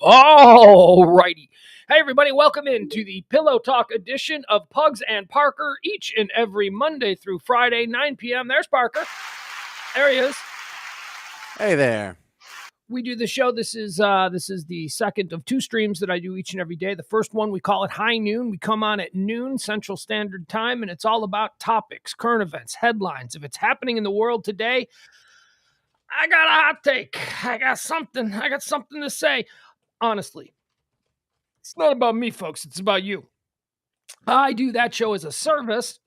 All righty. Hey, everybody, welcome into the Pillow Talk edition of Pugs and Parker each and every Monday through Friday, 9 p.m. There's Parker. There he is. Hey there. We do the show. This is the second of two streams that I do each and every day. The first one, we call it High Noon. We come on at noon Central Standard Time, and it's all about topics, current events, headlines. If it's happening in the world today, I got a hot take. I got something to say. Honestly, it's not about me, folks. It's about you. I do that show as a service.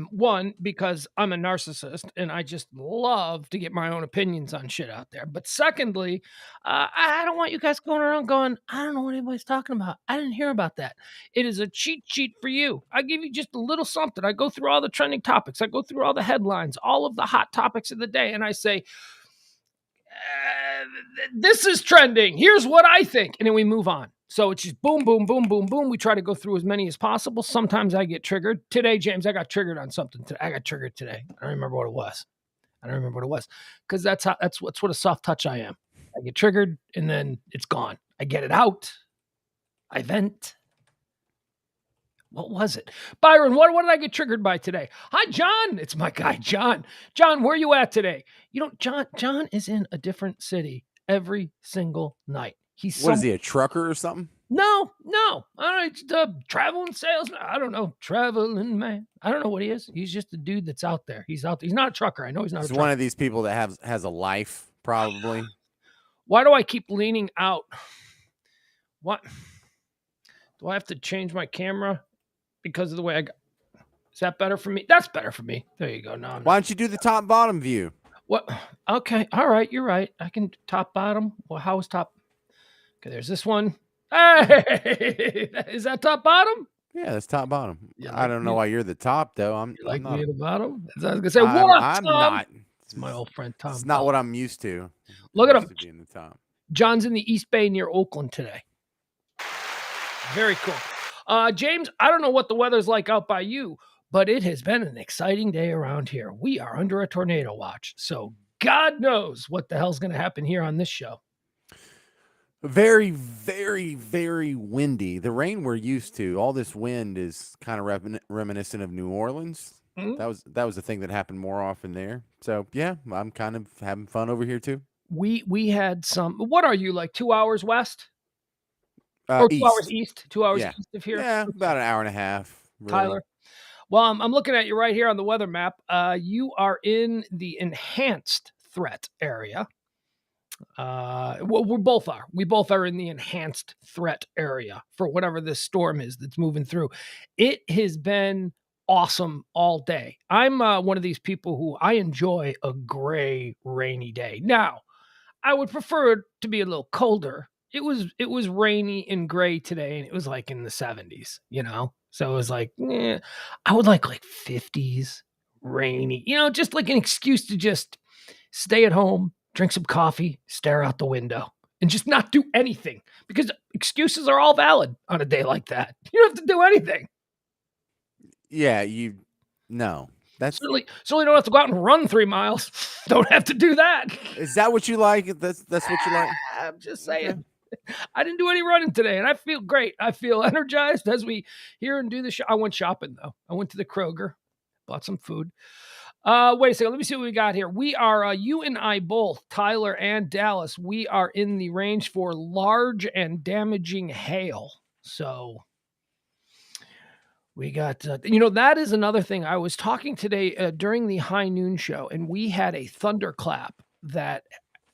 One, because I'm a narcissist and I just love to get my own opinions on shit out there. But secondly, I don't want you guys going around going, I don't know what anybody's talking about. I didn't hear about that. It is a cheat sheet for you. I give you just a little something. I go through all the trending topics. I go through all the headlines, all of the hot topics of the day. And I say, this is trending. Here's what I think. And then we move on. So it's just boom, boom, boom, boom, boom. We try to go through as many as possible. Sometimes I get triggered. Today, James, I got triggered on something. I got triggered today. I don't remember what it was. Because that's what a soft touch I am. I get triggered and then it's gone. I get it out. I vent. What was it? Byron, what did I get triggered by today? Hi, John. It's my guy, John. John, where you at today? You know, John is in a different city every single night. What is he, a trucker or something? No. I don't know. Traveling salesman. I don't know. Traveling man. I don't know what he is. He's just a dude that's out there. He's out there. He's not a trucker. I know he's not a trucker. He's one of these people that has a life, probably. Why do I keep leaning out? What? Do I have to change my camera because of the way I got? Is that better for me? That's better for me. There you go. No. Why don't you do the top bottom view? What? Okay. All right. You're right. I can top bottom. Well, how is top? Okay. There's this one. Hey, is that top bottom? Yeah, that's top bottom. I don't know why you're the top though. I'm like not me at the bottom. I was gonna say I'm Tom? not. It's my old friend Tom. It's not what I'm used to. Look at him. Being the top. John's in the East Bay near Oakland today. Very cool. James, I don't know what the weather's like out by you, but it has been an exciting day around here. We are under a tornado watch, so God knows what the hell's going to happen here on this show. Very, very, very windy. The rain we're used to, all this wind is kind of reminiscent of New Orleans. Mm-hmm. That was the thing that happened more often there. So yeah, I'm kind of having fun over here too. We had some. What are you, like 2 hours west? Or 2 hours east? 2 hours east of here? Yeah, about an hour and a half. Really. Tyler. Well, I'm looking at you right here on the weather map. You are in the enhanced threat area. Well, we both are in the enhanced threat area for whatever this storm is that's moving through. It has been awesome all day. I'm one of these people who I enjoy a gray, rainy day. Now, I would prefer it to be a little colder. It was rainy and gray today, and it was like in the 70s, you know? So it was like, I would like 50s, rainy, just like an excuse to just stay at home, drink some coffee, stare out the window, and just not do anything, because excuses are all valid on a day like that. You don't have to do anything. Yeah, no. That's certainly don't have to go out and run 3 miles. Don't have to do that. Is that what you like? That's what you like? I'm just saying. Okay. I didn't do any running today, and I feel great. I feel energized as we hear and do the show. I went shopping, though. I went to the Kroger, bought some food. Wait a second. Let me see what we got here. We are, you and I both, Tyler and Dallas, we are in the range for large and damaging hail. So we got, that is another thing. I was talking today during the High Noon show, and we had a thunderclap that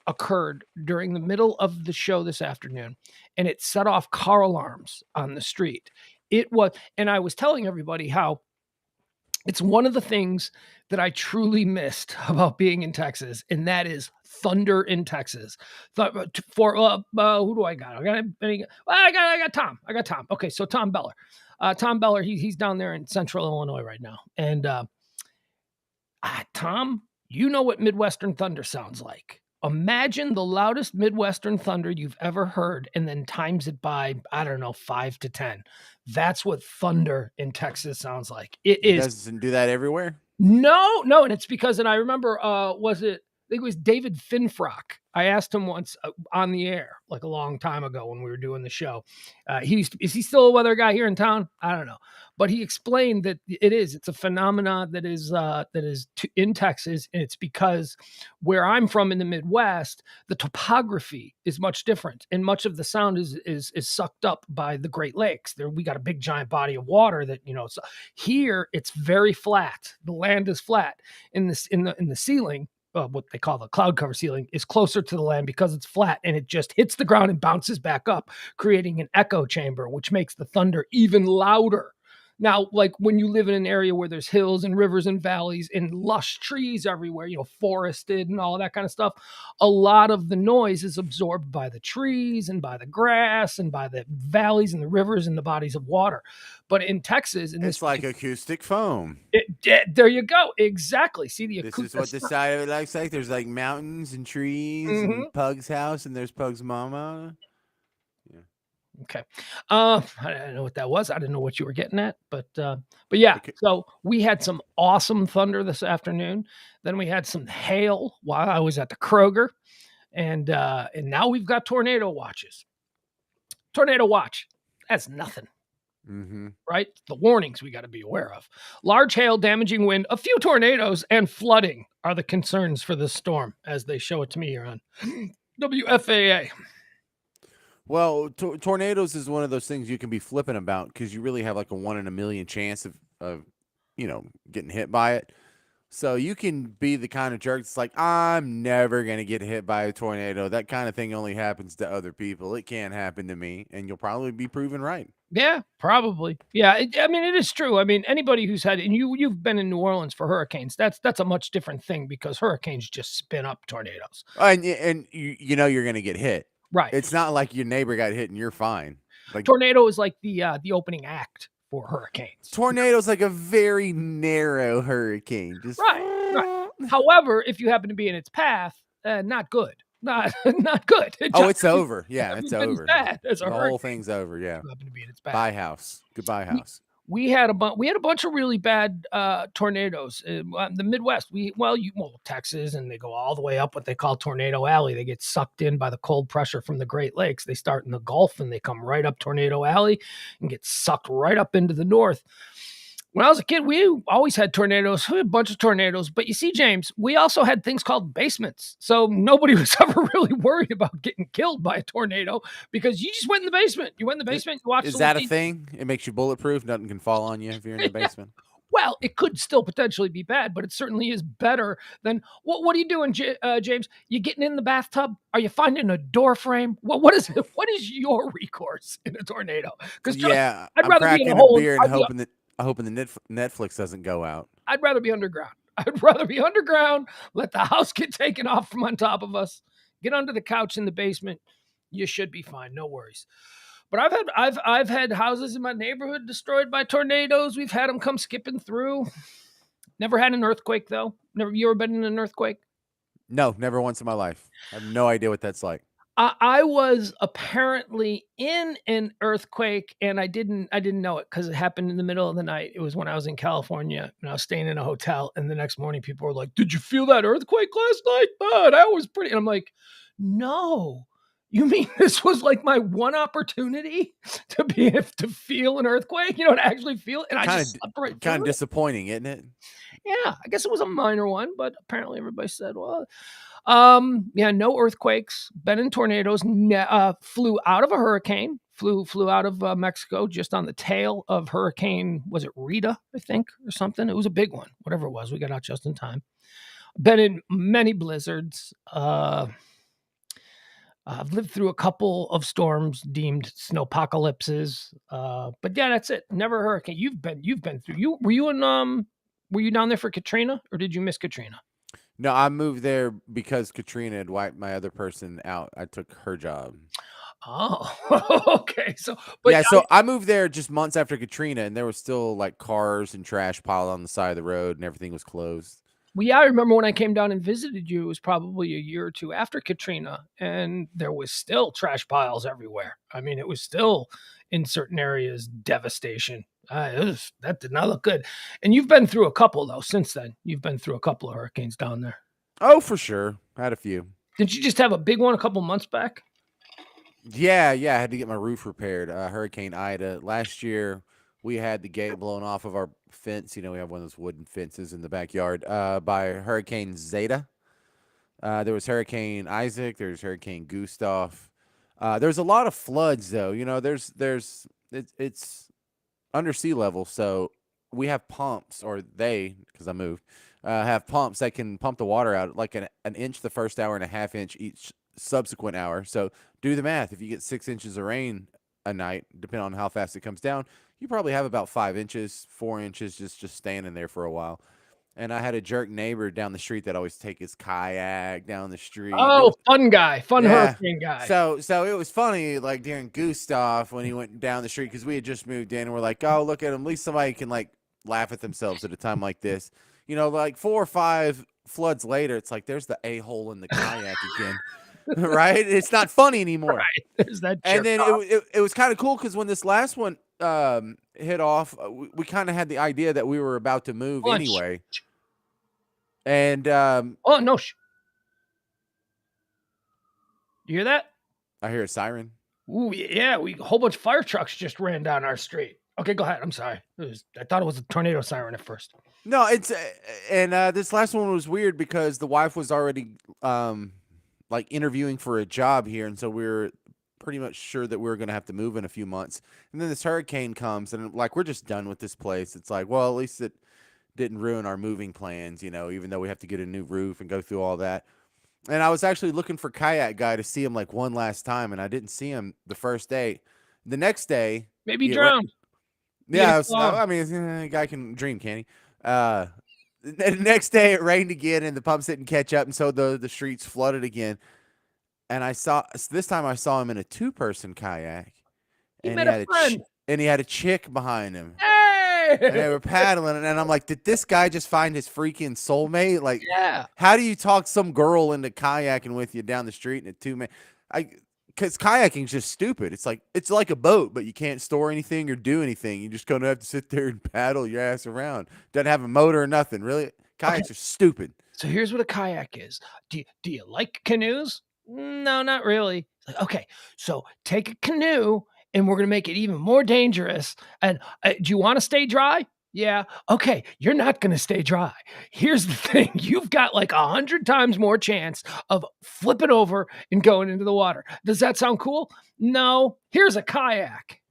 occurred during the middle of the show this afternoon, and it set off car alarms on the street. And I was telling everybody how it's one of the things that I truly missed about being in Texas, and that is thunder in Texas. For who do I got? I got Tom. Okay, so Tom Beller. Tom Beller, he's down there in Central Illinois right now. And Tom, you know what Midwestern thunder sounds like. Imagine the loudest Midwestern thunder you've ever heard, and then times it by, 5 to 10. That's what thunder in Texas sounds like. It is. Doesn't do that everywhere? No. And it's because, and I remember, was it think it was David Finfrock. I asked him once on the air, like a long time ago when we were doing the show. Is he still a weather guy here in town? I don't know, but he explained that it's a phenomenon that is in Texas, and it's because where I'm from in the Midwest, the topography is much different, and much of the sound is sucked up by the Great Lakes. There, we got a big giant body of water that so here it's very flat. The land is flat. In the ceiling, what they call the cloud cover ceiling, is closer to the land because it's flat, and it just hits the ground and bounces back up, creating an echo chamber, which makes the thunder even louder. Now, like when you live in an area where there's hills and rivers and valleys and lush trees everywhere, forested and all that kind of stuff, a lot of the noise is absorbed by the trees and by the grass and by the valleys and the rivers and the bodies of water. But in Texas, it's like acoustic foam. There you go. Exactly. See, this is what the side of it looks like. There's like mountains and trees and Pug's house, and there's Pug's mama. Yeah. Okay. I didn't know what that was. I didn't know what you were getting at, but yeah. Okay. So we had some awesome thunder this afternoon. Then we had some hail while I was at the Kroger, and now we've got tornado watches. Tornado watch. That's nothing. Right? The warnings we got to be aware of. Large hail, damaging wind, a few tornadoes, and flooding are the concerns for this storm, as they show it to me here on WFAA. Well, tornadoes is one of those things you can be flippant about because you really have like a 1 in a million chance of getting hit by it. So you can be the kind of jerk that's like, I'm never going to get hit by a tornado. That kind of thing only happens to other people. It can't happen to me. And you'll probably be proven right. Yeah, probably. Yeah, it is true. I mean, anybody who's had, and you've been in New Orleans for hurricanes, that's a much different thing because hurricanes just spin up tornadoes. And you're going to get hit. Right. It's not like your neighbor got hit and you're fine. Like tornado is like the opening act for hurricanes. Tornado's like a very narrow hurricane. Just right. However, if you happen to be in its path, not good. Not good. It's over. Yeah, it's over. Bad as the whole thing's over. Yeah. Happen to be in its path. Bye house. Goodbye house. We had a bunch of really bad tornadoes in the Midwest. Texas, and they go all the way up what they call Tornado Alley. They get sucked in by the cold pressure from the Great Lakes. They start in the Gulf and they come right up Tornado Alley and get sucked right up into the north. When I was a kid, we always had tornadoes. We had a bunch of tornadoes. But you see, James, we also had things called basements. So nobody was ever really worried about getting killed by a tornado because you just went in the basement. You went in the basement. You watched. Is that a thing? It makes you bulletproof. Nothing can fall on you if you're in the basement. Well, it could still potentially be bad, but it certainly is better than what are you doing, James? You getting in the bathtub? Are you finding a door frame? What is your recourse in a tornado? Because I'd rather cracking be in a beer and hoping the Netflix doesn't go out. I'd rather be underground. I'd rather be underground. Let the house get taken off from on top of us. Get under the couch in the basement. You should be fine. No worries. But I've had houses in my neighborhood destroyed by tornadoes. We've had them come skipping through. Never had an earthquake though. You ever been in an earthquake? No, never once in my life. I have no idea what that's like. I was apparently in an earthquake, and I didn't know it because it happened in the middle of the night. It was when I was in California, and I was staying in a hotel. And the next morning, people were like, "Did you feel that earthquake last night? Oh, that was pretty." And I'm like, "No, you mean this was like my one opportunity to feel an earthquake? To actually feel it?" And I just slept right through it. Kind of disappointing, isn't it? Yeah, I guess it was a minor one, but apparently everybody said, "Well." No earthquakes, been in tornadoes, flew out of a hurricane, flew out of Mexico just on the tail of hurricane, was it Rita, I think, or something? It was a big one, whatever it was. We got out just in time. Been in many blizzards. I've lived through a couple of storms deemed snowpocalypses. But yeah, that's it. Never a hurricane. You've been through. Were you down there for Katrina, or did you miss Katrina? No, I moved there because Katrina had wiped my other person out. I took her job. Oh, okay. So I moved there just months after Katrina, and there was still like cars and trash piled on the side of the road, and everything was closed. Well, yeah, I remember when I came down and visited you, it was probably a year or two after Katrina, and there was still trash piles everywhere. I mean, it was still in certain areas devastation. That did not look good. And you've been through a couple though since then. You've been through a couple of hurricanes down there. Oh, for sure. I had a few. Didn't you just have a big one a couple months back? Yeah, yeah. I had to get my roof repaired. Hurricane Ida. Last year, we had the gate blown off of our fence. You know, we have one of those wooden fences in the backyard by Hurricane Zeta. There was Hurricane Isaac. There's Hurricane Gustav. There's a lot of floods, though. You know, it's under sea level, so we have pumps, or they, because I moved, have pumps that can pump the water out like an inch the first hour and a half inch each subsequent hour. So do the math. If you get 6 inches of rain a night, depending on how fast it comes down, you probably have about 5 inches, 4 inches just standing there for a while. And I had a jerk neighbor down the street that always take his kayak down the street. It Oh, was fun guy, fun yeah. hurricane guy. So it was funny, like during Gustav when he went down the street because we had just moved in and we're like, oh, look at him. At least somebody can like laugh at themselves at a time like this. You know, like 4 or 5 floods later, it's like there's the a-hole in the kayak again. Right? It's not funny anymore. Right. There's that And jerk then off. it was kind of cool because when this last one hit off, we kind of had the idea that we were about to move Hold on, anyway. And oh no! You hear that? I hear a siren. Ooh, yeah, a whole bunch of fire trucks just ran down our street. Okay, go ahead. I'm sorry. I thought it was a tornado siren at first. No, it's and this last one was weird because the wife was already like interviewing for a job here, and so we were pretty much sure that we were going to have to move in a few months. And then this hurricane comes, and like we're just done with this place. It's like, well, at least it didn't ruin our moving plans, you know, even though we have to get a new roof and go through all that. And I was actually looking for kayak guy to see him like one last time, and I didn't see him the first day. The next day, Maybe it drowned. yeah, I mean, a guy can dream, can he? The next day it rained again, and the pumps didn't catch up, and so the streets flooded again. And this time I saw him in a 2-person kayak, He and met a friend. and he had a chick behind him. Hey! And they were paddling, and I'm like, did this guy just find his freaking soulmate? Like, Yeah. how do you talk some girl into kayaking with you down the street in a 2-man? Because kayaking's just stupid. It's like a boat, but you can't store anything or do anything. You just gonna have to sit there and paddle your ass around. Doesn't have a motor or nothing. Really, kayaks are stupid. So here's what a kayak is. Do you like canoes? No, not really. Like, okay, so take a canoe and we're gonna make it even more dangerous. And do you want to stay dry? Yeah. Okay, you're not gonna stay dry. Here's the thing: you've got like 100 times more chance of flipping over and going into the water. Does that sound cool? No. Here's a kayak.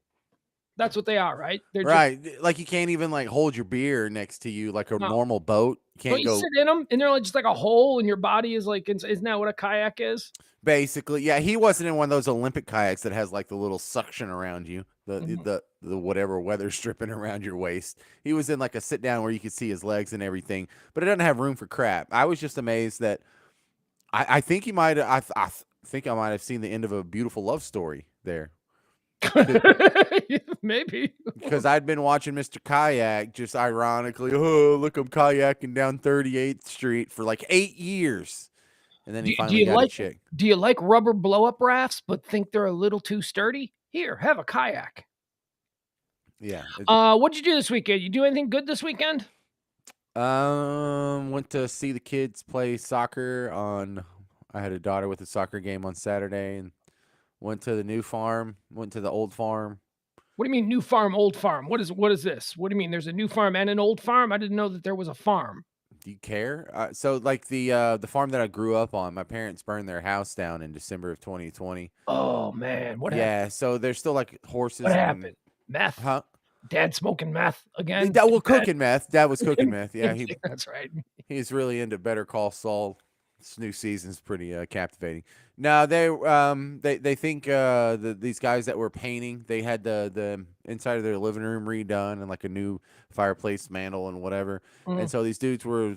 That's what they are, right? They're right. Like you can't even like hold your beer next to you like a no. normal boat. You Don't can't you go. sit in them and they're like just like a hole, and your body is like, isn't that what a kayak is? Basically, yeah, he wasn't in one of those Olympic kayaks that has like the little suction around you, the whatever weather stripping around your waist. He was in like a sit down where you could see his legs and everything, but it doesn't have room for crap. I was just amazed that I think he might. I think I might have seen the end of a beautiful love story there. Maybe Because I'd been watching Mr. Kayak just ironically, oh, look, I'm kayaking down 38th Street for like 8 years. And then he finally got a chick. Do you like rubber blow up rafts but think they're a little too sturdy? Here, have a kayak. Yeah. What'd you do this weekend? You do anything good this weekend? Went to see the kids play soccer on. I had a daughter with a soccer game on Saturday, and went to the new farm. Went to the old farm. What do you mean, new farm, old farm? What is this? What do you mean? There's a new farm and an old farm? I didn't know that there was a farm. Do you care? So, like the farm that I grew up on, my parents burned their house down in December of 2020. Oh man, what happened? Yeah, so there's still like horses. What happened? Meth? Huh? Dad smoking meth again? Well, cooking meth. Dad was cooking meth. Yeah, that's right. he's really into Better Call Saul. This new season's pretty captivating. Now they think these guys that were painting, they had the inside of their living room redone and like a new fireplace mantle and whatever. And so these dudes were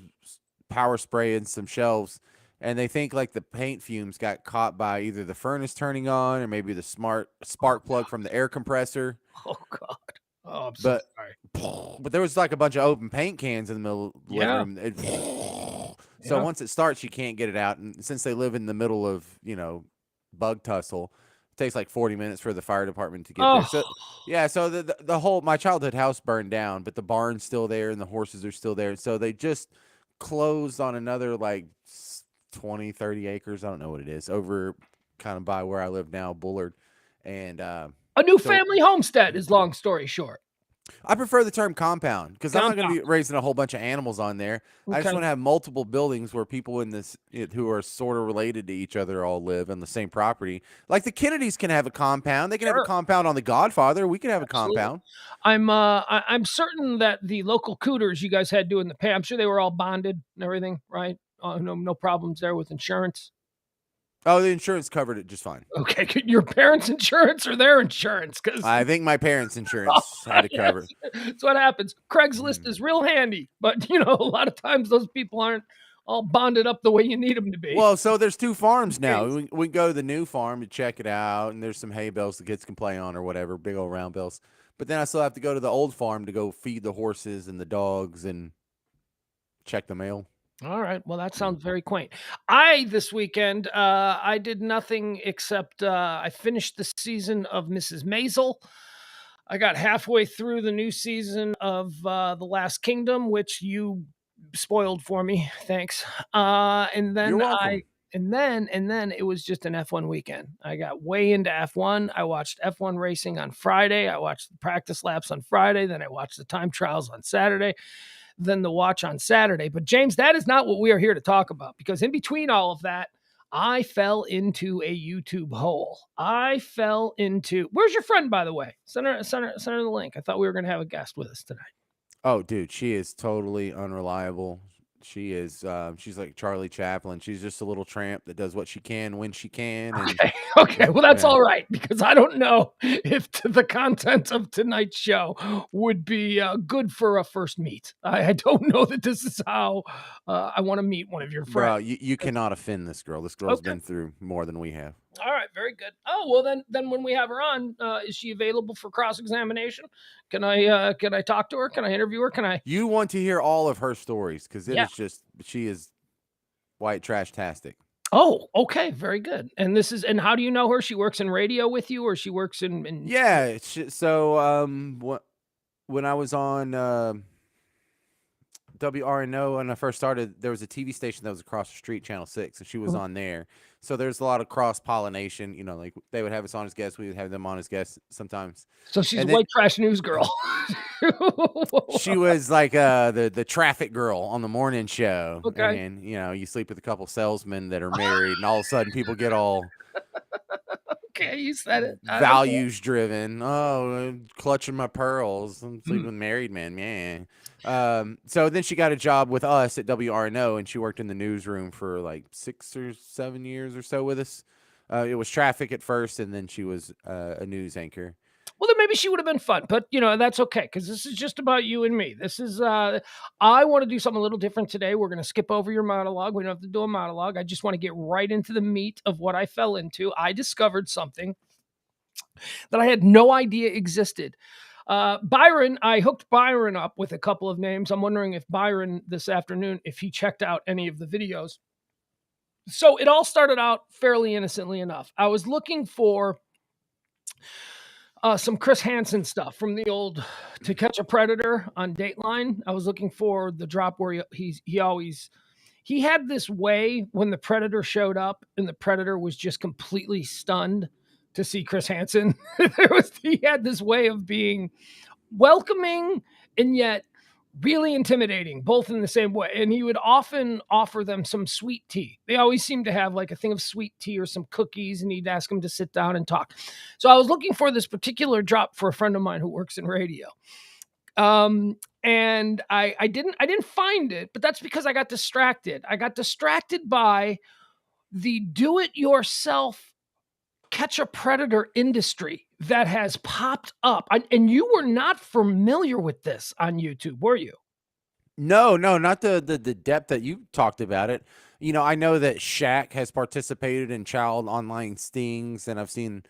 power spraying some shelves, and they think like the paint fumes got caught by either the furnace turning on or maybe the spark plug from the air compressor. Oh God. Oh, I'm so sorry. But there was like a bunch of open paint cans in the middle of the living room. So once it starts, you can't get it out. And since they live in the middle of, bug tussle, it takes like 40 minutes for the fire department to get there. So, yeah, so the whole, my childhood house burned down, but the barn's still there and the horses are still there. So they just closed on another like 20, 30 acres. I don't know what it is over kind of by where I live now, Bullard. And A new so family homestead is long story short. I prefer the term compound because I'm not going to Compound. be raising a whole bunch of animals on there. I just Okay. want to have multiple buildings where people in this who are sort of related to each other all live on the same property. Like the Kennedys can have a compound. They can have a Sure. compound on the Godfather. We can have a Absolutely. compound. I'm certain that the local cooters you guys had doing the pay, I'm sure they were all bonded and everything, right? No problems there with insurance. Oh, the insurance covered it just fine. Okay, your parents' insurance or their insurance? Because I think my parents' insurance had to cover it. that's what happens. Craigslist Mm. is real handy, but a lot of times those people aren't all bonded up the way you need them to be. Well, so there's two farms now. Case. We go to the new farm to check it out, and there's some hay bales the kids can play on or whatever, big old round bales. But then I still have to go to the old farm to go feed the horses and the dogs and check the mail. All right. Well, that Yeah. sounds very quaint. This weekend, I did nothing except I finished the season of Mrs. Maisel. I got halfway through the new season of The Last Kingdom, which you spoiled for me. Thanks. And You're then welcome. it was just an F1 weekend. I got way into F1. I watched F1 racing on Friday. I watched the practice laps on Friday. Then I watched the time trials on Saturday, than the watch on Saturday. But James, that is not what we are here to talk about, because in between all of that, I fell into a YouTube hole. I fell into. Where's your friend, by the way? Send her the link. I thought we were going to have a guest with us tonight. Oh, dude, she is totally unreliable. She is. She's like Charlie Chaplin. She's just a little tramp that does what she can when she can, and Okay. Okay. Well, that's yeah. all right, because I don't know if the content of tonight's show would be good for a first meet. I don't know that this is how I want to meet one of your friends. Bro, you cannot offend this girl. This girl's Okay. been through more than we have. All right, very good. Oh well, then when we have her on, is she available for cross examination? Can I talk to her? Can I interview her? Can I? You want to hear all of her stories because it Yeah. is just she is white trash tastic. Oh, okay, very good. And how do you know her? She works in radio with you, or she works in. Yeah. So when I was on WRNO when I first started, there was a TV station that was across the street, Channel 6, and she was Mhm. on there. So there's a lot of cross pollination. Like they would have us on as guests, we would have them on as guests sometimes. So she's a And then white trash news girl. she was like the traffic girl on the morning show, Okay. and you sleep with a couple salesmen that are married, and all of a sudden people get all Okay, you said it. Okay. values driven. Oh, clutching my pearls. I'm sleeping Mm. with married men, man. So then she got a job with us at WRNO, and she worked in the newsroom for like 6 or 7 years or so with us. It was traffic at first, and then she was a news anchor. Well, then maybe she would have been fun, but that's okay, because this is just about you and me. This is I want to do something a little different today. We're going to skip over your monologue. We don't have to do a monologue. I just want to get right into the meat of what I fell into. I discovered something that I had no idea existed. Byron, I hooked Byron up with a couple of names. I'm wondering if Byron this afternoon, if he checked out any of the videos. So it all started out fairly innocently enough. I was looking for some Chris Hansen stuff from the old To Catch a Predator on Dateline. I was looking for the drop where he had this way when the Predator showed up and the Predator was just completely stunned to see Chris Hansen. He had this way of being welcoming and yet really intimidating, both in the same way. And he would often offer them some sweet tea. They always seemed to have like a thing of sweet tea or some cookies, and he'd ask them to sit down and talk. So I was looking for this particular drop for a friend of mine who works in radio. And I didn't find it, but that's because I got distracted. I got distracted by the do-it-yourself catch a predator industry that has popped up. And you were not familiar with this on YouTube, were you? No, not the depth that you talked about it. I know that Shaq has participated in child online stings, and I've seen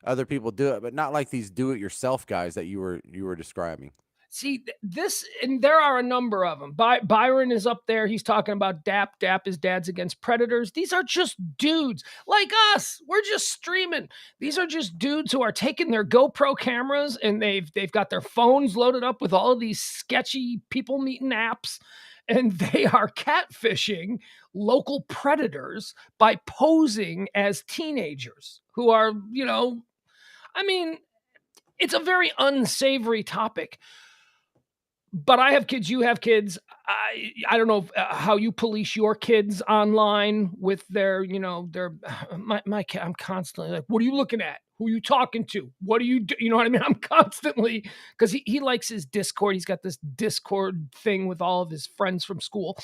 other people do it, but not like these do-it-yourself guys that you were describing. See, this, and there are a number of them. Byron is up there. He's talking about DAP. DAP is Dads Against Predators. These are just dudes like us. We're just streaming. These are just dudes who are taking their GoPro cameras and they've got their phones loaded up with all of these sketchy people meeting apps. and they are catfishing local predators by posing as teenagers who are, I mean, it's a very unsavory topic. But I have kids, you have kids. I don't know how you police your kids online with their, my kid. I'm constantly like, what are you looking at? Who are you talking to? What do you do? You know what I mean? I'm constantly, because he likes his Discord. He's got this Discord thing with all of his friends from school.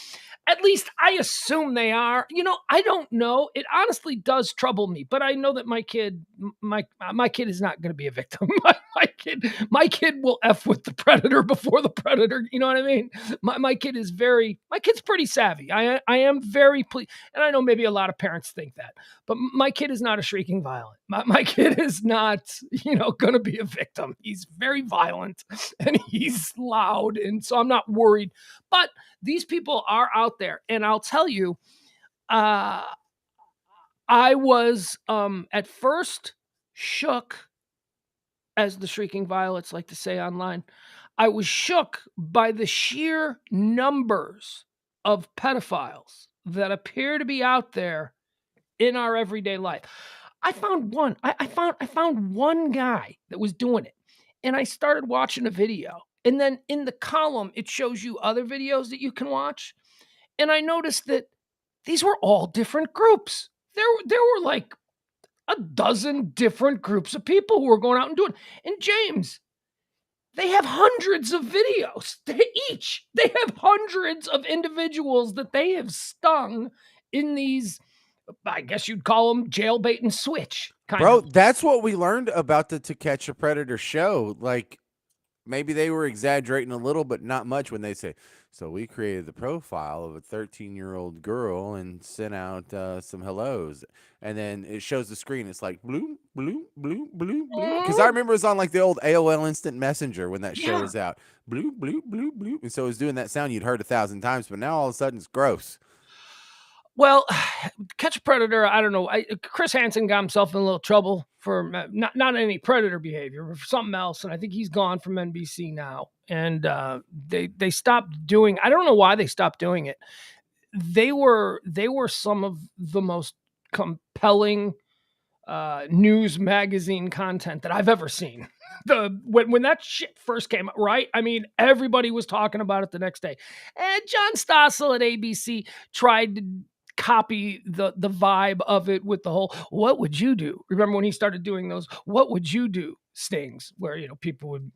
At least I assume they are. I don't know. It honestly does trouble me, but I know that my kid is not going to be a victim. My kid will f with the predator before the predator. You know what I mean? My kid's pretty savvy. I am very pleased, and I know maybe a lot of parents think that, but my kid is not a shrieking violent. My kid is not going to be a victim. He's very violent and he's loud, and so I'm not worried. But these people are out there, and I'll tell you, I was at first shook, as the shrieking violets like to say online. I was shook by the sheer numbers of pedophiles that appear to be out there in our everyday life. I found one. I found one guy that was doing it, and I started watching a video. And then in the column, it shows you other videos that you can watch. And I noticed that these were all different groups. There were like a dozen different groups of people who were going out and doing. And James, they have hundreds of videos. They have hundreds of individuals that they have stung in these, I guess you'd call them jailbait and switch kind Bro, of. that's what we learned about the To Catch a Predator show. Like, maybe they were exaggerating a little, but not much when they say, so we created the profile of a 13-year-old girl and sent out some hellos. And then it shows the screen. It's like, blue, blue, blue, blue, blue. Because I remember it was on like the old AOL Instant Messenger when that show Yeah. was out. Blue, blue, blue, blue. And so it was doing that sound you'd heard 1,000 times, but now all of a sudden it's gross. Well, Catch a Predator, I don't know. Chris Hansen got himself in a little trouble for not any predator behavior, but for something else, and I think he's gone from NBC now. And they stopped doing. I don't know why they stopped doing it. They were some of the most compelling news magazine content that I've ever seen. When that shit first came out, right? I mean, everybody was talking about it the next day. And John Stossel at ABC tried to copy the vibe of it with the whole "what would you do?" Remember when he started doing those "what would you do" stings, where people would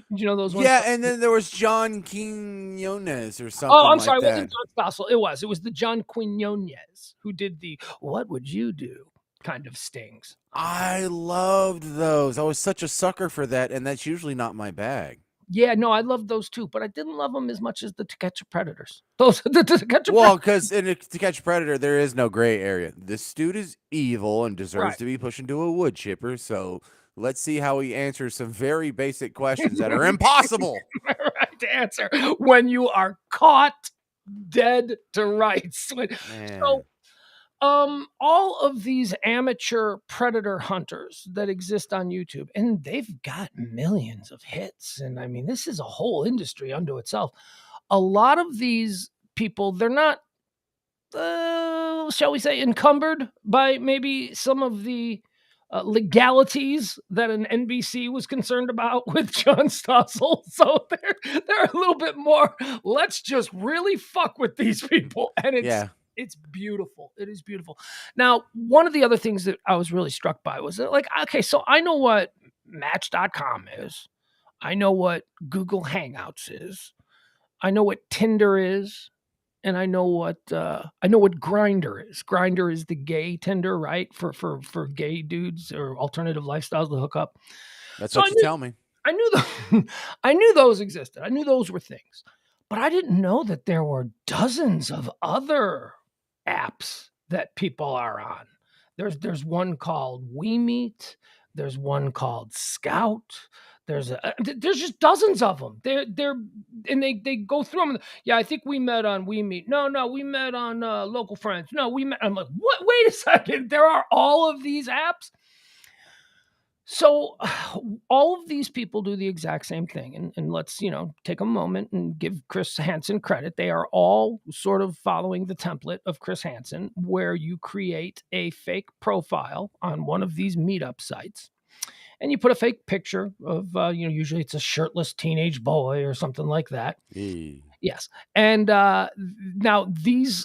those ones. Yeah, and then there was John Quinones or Oh, something I'm like sorry, it wasn't that. John Stossel. It was the John Quinones who did the "what would you do" kind of stings. I loved those. I was such a sucker for that, and that's usually not my bag. Yeah, no, I loved those too, but I didn't love them as much as the To Catch a Predators. Those the To Catch a Well, Predator, because To Catch a Predator, there is no gray area. This dude is evil and deserves right? to be pushed into a wood chipper. So let's see how he answers some very basic questions that are impossible. Right answer when you are caught dead to rights. So, Man, all of these amateur predator hunters that exist on YouTube, and they've got millions of hits, and I mean, this is a whole industry unto itself. A lot of these people, they're not shall we say, encumbered by maybe some of the legalities that an NBC was concerned about with John Stossel. So they're a little bit more. Let's just really fuck with these people, and yeah. it's beautiful. It is beautiful. Now, one of the other things that I was really struck by was that, like, okay, so I know what Match.com is. I know what Google Hangouts is. I know what Tinder is, and I know what Grinder is. Grinder is the gay Tinder, right? For gay dudes or alternative lifestyles to hook up. That's So what you tell me. I knew I knew those existed. I knew those were things, but I didn't know that there were dozens of other apps that people are on. There's one called We Meet. There's one called Scout. There's just dozens of them. They're and they go through them. Yeah, I think we met on We Meet. No, we met on Local Friends. No, we met. I'm like, what? Wait a second. There are all of these apps. So all of these people do the exact same thing. And let's, take a moment and give Chris Hansen credit. They are all sort of following the template of Chris Hansen, where you create a fake profile on one of these meetup sites and you put a fake picture of, usually it's a shirtless teenage boy or something like that. Eh. Yes. And now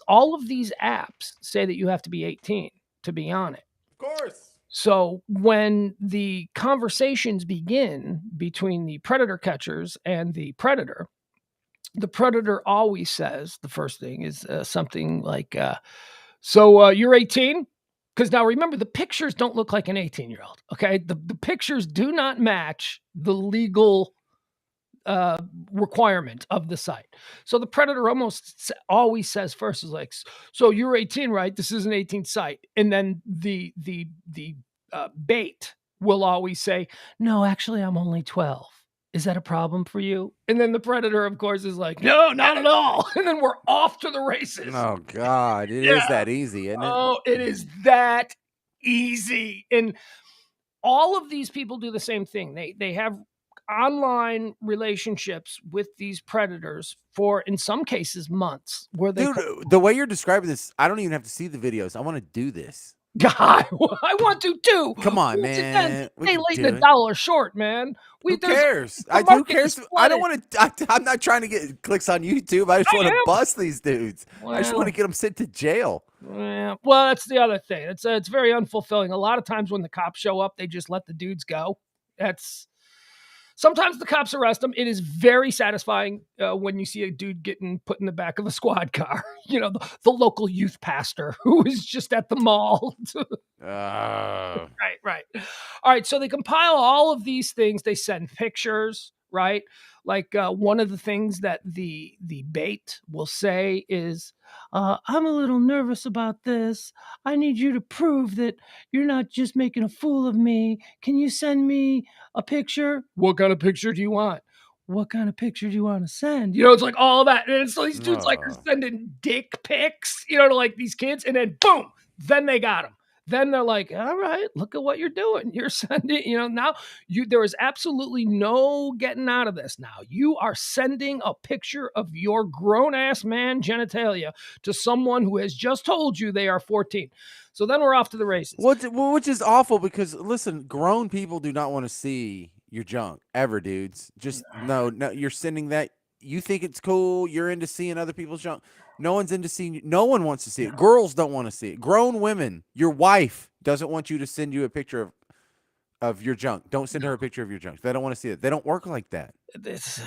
all of these apps say that you have to be 18 to be on it. Of course. So when the conversations begin between the predator catchers and the predator always says the first thing is something like, "So you're 18?" Because now remember, the pictures don't look like an 18-year-old. Okay, the pictures do not match the legal uh, requirement of the site. So the predator almost always says first is like, "So you're 18, right? This is an 18 site," and then the bait will always say, "No, actually, I'm only 12. Is that a problem for you?" And then the predator, of course, is like, "No, not at all." And then we're off to the races. Oh God, it Yeah. is that easy, isn't it? Oh, it is that easy. And all of these people do the same thing. They have online relationships with these predators for, in some cases, months, where they Dude, the way you're describing this, I don't even have to see the videos. I want to do this. God, I want to too. Come on, Once again, man. We they can late and do a it. dollar short, man. Who There's cares? the Who market is cares? I don't flooded. want to. I'm not trying to get clicks on YouTube. I just I want to am. bust these dudes. I just want to Well, get them sent to jail. yeah. Well, that's the other thing. It's very unfulfilling. A lot of times when the cops show up, they just let the dudes go. That's Sometimes the cops arrest them. It is very satisfying when you see a dude getting put in the back of a squad car. The local youth pastor who is just at the mall. Uh, Right, right. All right, so they compile all of these things. They send pictures, right? Like one of the things that the bait will say is, "I'm a little nervous about this. I need you to prove that you're not just making a fool of me. Can you send me a picture? What kind of picture do you want? What kind of picture do you want to send?" It's like all that, and so these dudes like are oh. sending dick pics, to like these kids, and then boom, then they got them. Then they're like, "All right, look at what you're doing. You're sending, now there is absolutely no getting out of this now. You are sending a picture of your grown ass man genitalia to someone who has just told you they are 14." So then we're off to the races. Which is awful because listen, grown people do not want to see your junk ever, dudes. Just no. You're sending that. You think it's cool. You're into seeing other people's junk. No one's into seeing. No one wants to see it. Girls don't want to see it. Grown women. Your wife doesn't want you to send you a picture of your junk. Don't send her a picture of your junk. They don't want to see it. They don't work like that. It's,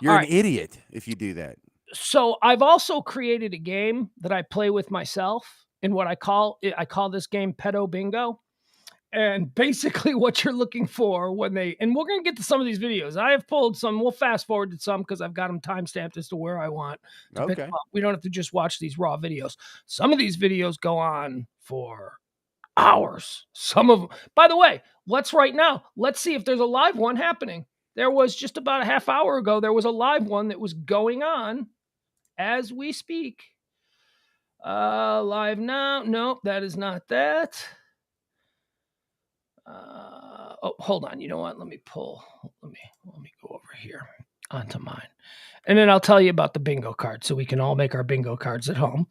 You're all an right. idiot if you do that. So I've also created a game that I play with myself in what I call this game Pedo Bingo. And basically what you're looking for and we're going to get to some of these videos. I have pulled some, we'll fast forward to some because I've got them timestamped as to where I want to pick them Okay. up. We don't have to just watch these raw videos. Some of these videos go on for hours. Some of them, by the way, let's see if there's a live one happening. There was just about a half hour ago, there was a live one that was going on as we speak. Live now. Nope, that is not that. Hold on. You know what? Let me go over here onto mine, and then I'll tell you about the bingo card, so we can all make our bingo cards at home,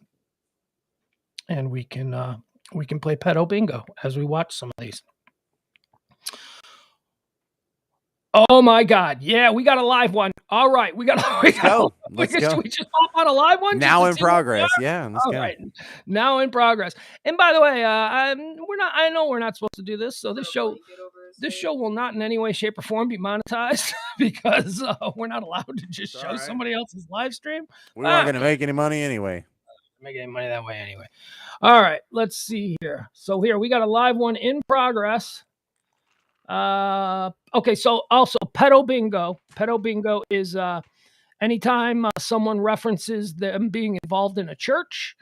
and we can play pedo bingo as we watch some of these. Oh my God! Yeah, we got a live one. All right, Let's go. Let's go. Should we just hop on a live one? Now in progress. Yeah, let's All go. right, now in progress. And by the way, we're not. I know we're not supposed to do this, so this show will not in any way, shape, or form be monetized because we're not allowed to just show somebody else's live stream. We weren't going to make any money anyway. Make any money that way anyway. All right, let's see here. So here we got a live one in progress. Okay, so also pedo bingo. Pedo bingo is anytime someone references them being involved in a church.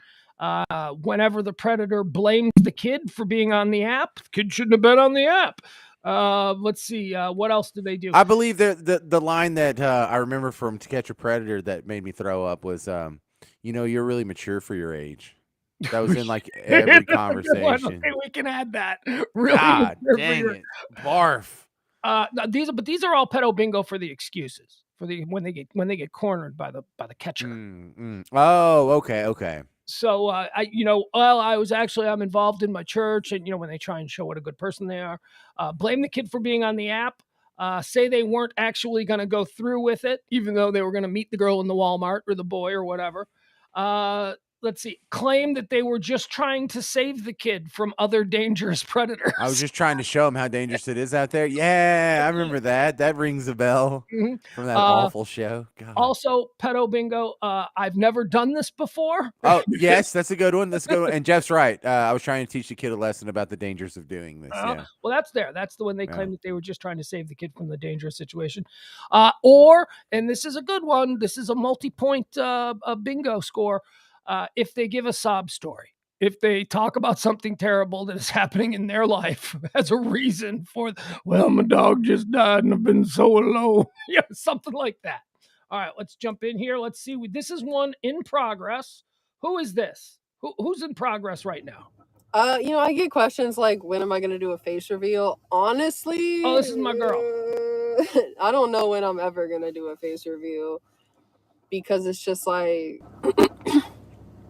Whenever the predator blames the kid for being on the app, the kid shouldn't have been on the app. Let's see. What else do they do? I believe the line that I remember from To Catch a Predator that made me throw up was, you're really mature for your age. That was in like every Good one. conversation. Okay, we can add that. Really God mature for dang your it. Barf. no, these are all pedo bingo for the excuses, for the when they get cornered by the catcher. Oh, okay, okay. So well, I'm involved in my church, and when they try and show what a good person they are, blame the kid for being on the app. Say they weren't actually going to go through with it, even though they were going to meet the girl in the Walmart or the boy or whatever. Uh, let's see. Claim that they were just trying to save the kid from other dangerous I was predators. just trying to show him how dangerous it is out there. Yeah, I remember that. That rings a bell Mhm. from that Uh, awful show. God. Also, pedo bingo. I've never done this before. Oh, yes, that's a good one. That's a good one. And Jeff's right. I was trying to teach the kid a lesson about the dangers of doing this. Yeah. Well, that's there. That's the one they Yeah. claim that they were just trying to save the kid from the dangerous situation. Or, and this is a good one, this is a multi point bingo score. If they give a sob story, if they talk about something terrible that is happening in their life as a reason for, well, my dog just died and I've been so alone. Yeah, something like that. All right, let's jump in here. Let's see. This is one in progress. Who is this? Who's in progress right now? I get questions like, when am I gonna do a face reveal? Honestly, Oh, this is my girl. I don't know when I'm ever gonna do a face reveal because it's just like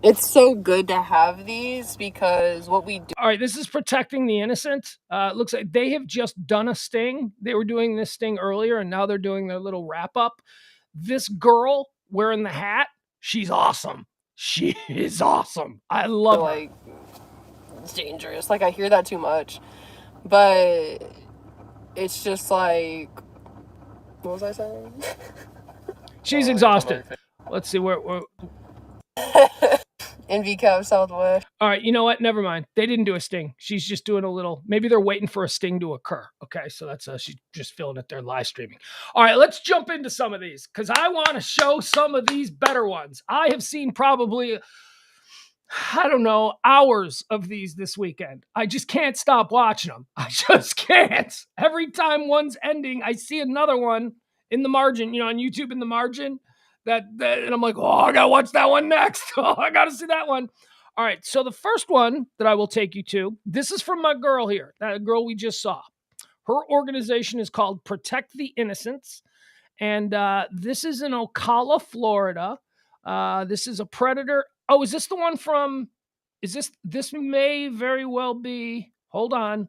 it's so good to have these because what we do. All right, this is protecting the innocent. It looks like they have just done a sting. They were doing this sting earlier, and now they're doing their little wrap up. This girl wearing the hat, she's awesome. She is awesome. I love her. Like, it's dangerous. Like, I hear that too much, but it's just like, what was I saying? She's exhausted. Let's see where. In VCAP Southwest. All right, you know what? Never mind. They didn't do a sting. She's just doing a little. Maybe they're waiting for a sting to occur. Okay, so that's she's just filling it there live streaming. All right, let's jump into some of these because I want to show some of these better ones. I have seen probably, I don't know, hours of these this weekend. I just can't stop watching them. I just can't. Every time one's ending, I see another one in the margin, on YouTube in the margin. And I'm like, oh, I gotta watch that one next. Oh, I gotta see that one. All right, so the first one that I will take you to, this is from my girl here, that girl we just saw. Her organization is called Protect the Innocents, and this is in Ocala, Florida. This is a predator. Oh, is this the one from? This may very well be. Hold on.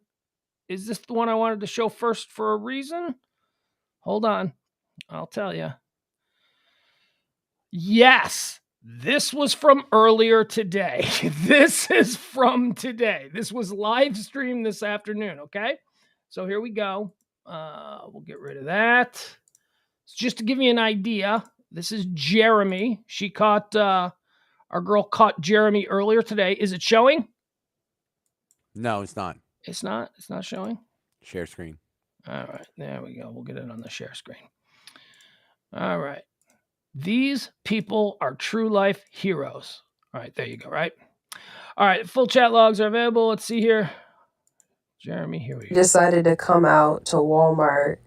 Is this the one I wanted to show first for a reason? Hold on. I'll tell you. Yes, this was from earlier today. This is from today. This was live streamed this afternoon. Okay. So here we go. We'll get rid of that. Just to give you an idea, this is Jeremy. Our girl caught Jeremy earlier today. Is it showing? No, it's not. It's not. It's not showing. Share screen. All right. There we go. We'll get it on the share screen. All right. These people are true life heroes. All right, there you go, right? All right, full chat logs are available. Let's see here. Jeremy, here we go. Decided to come out to Walmart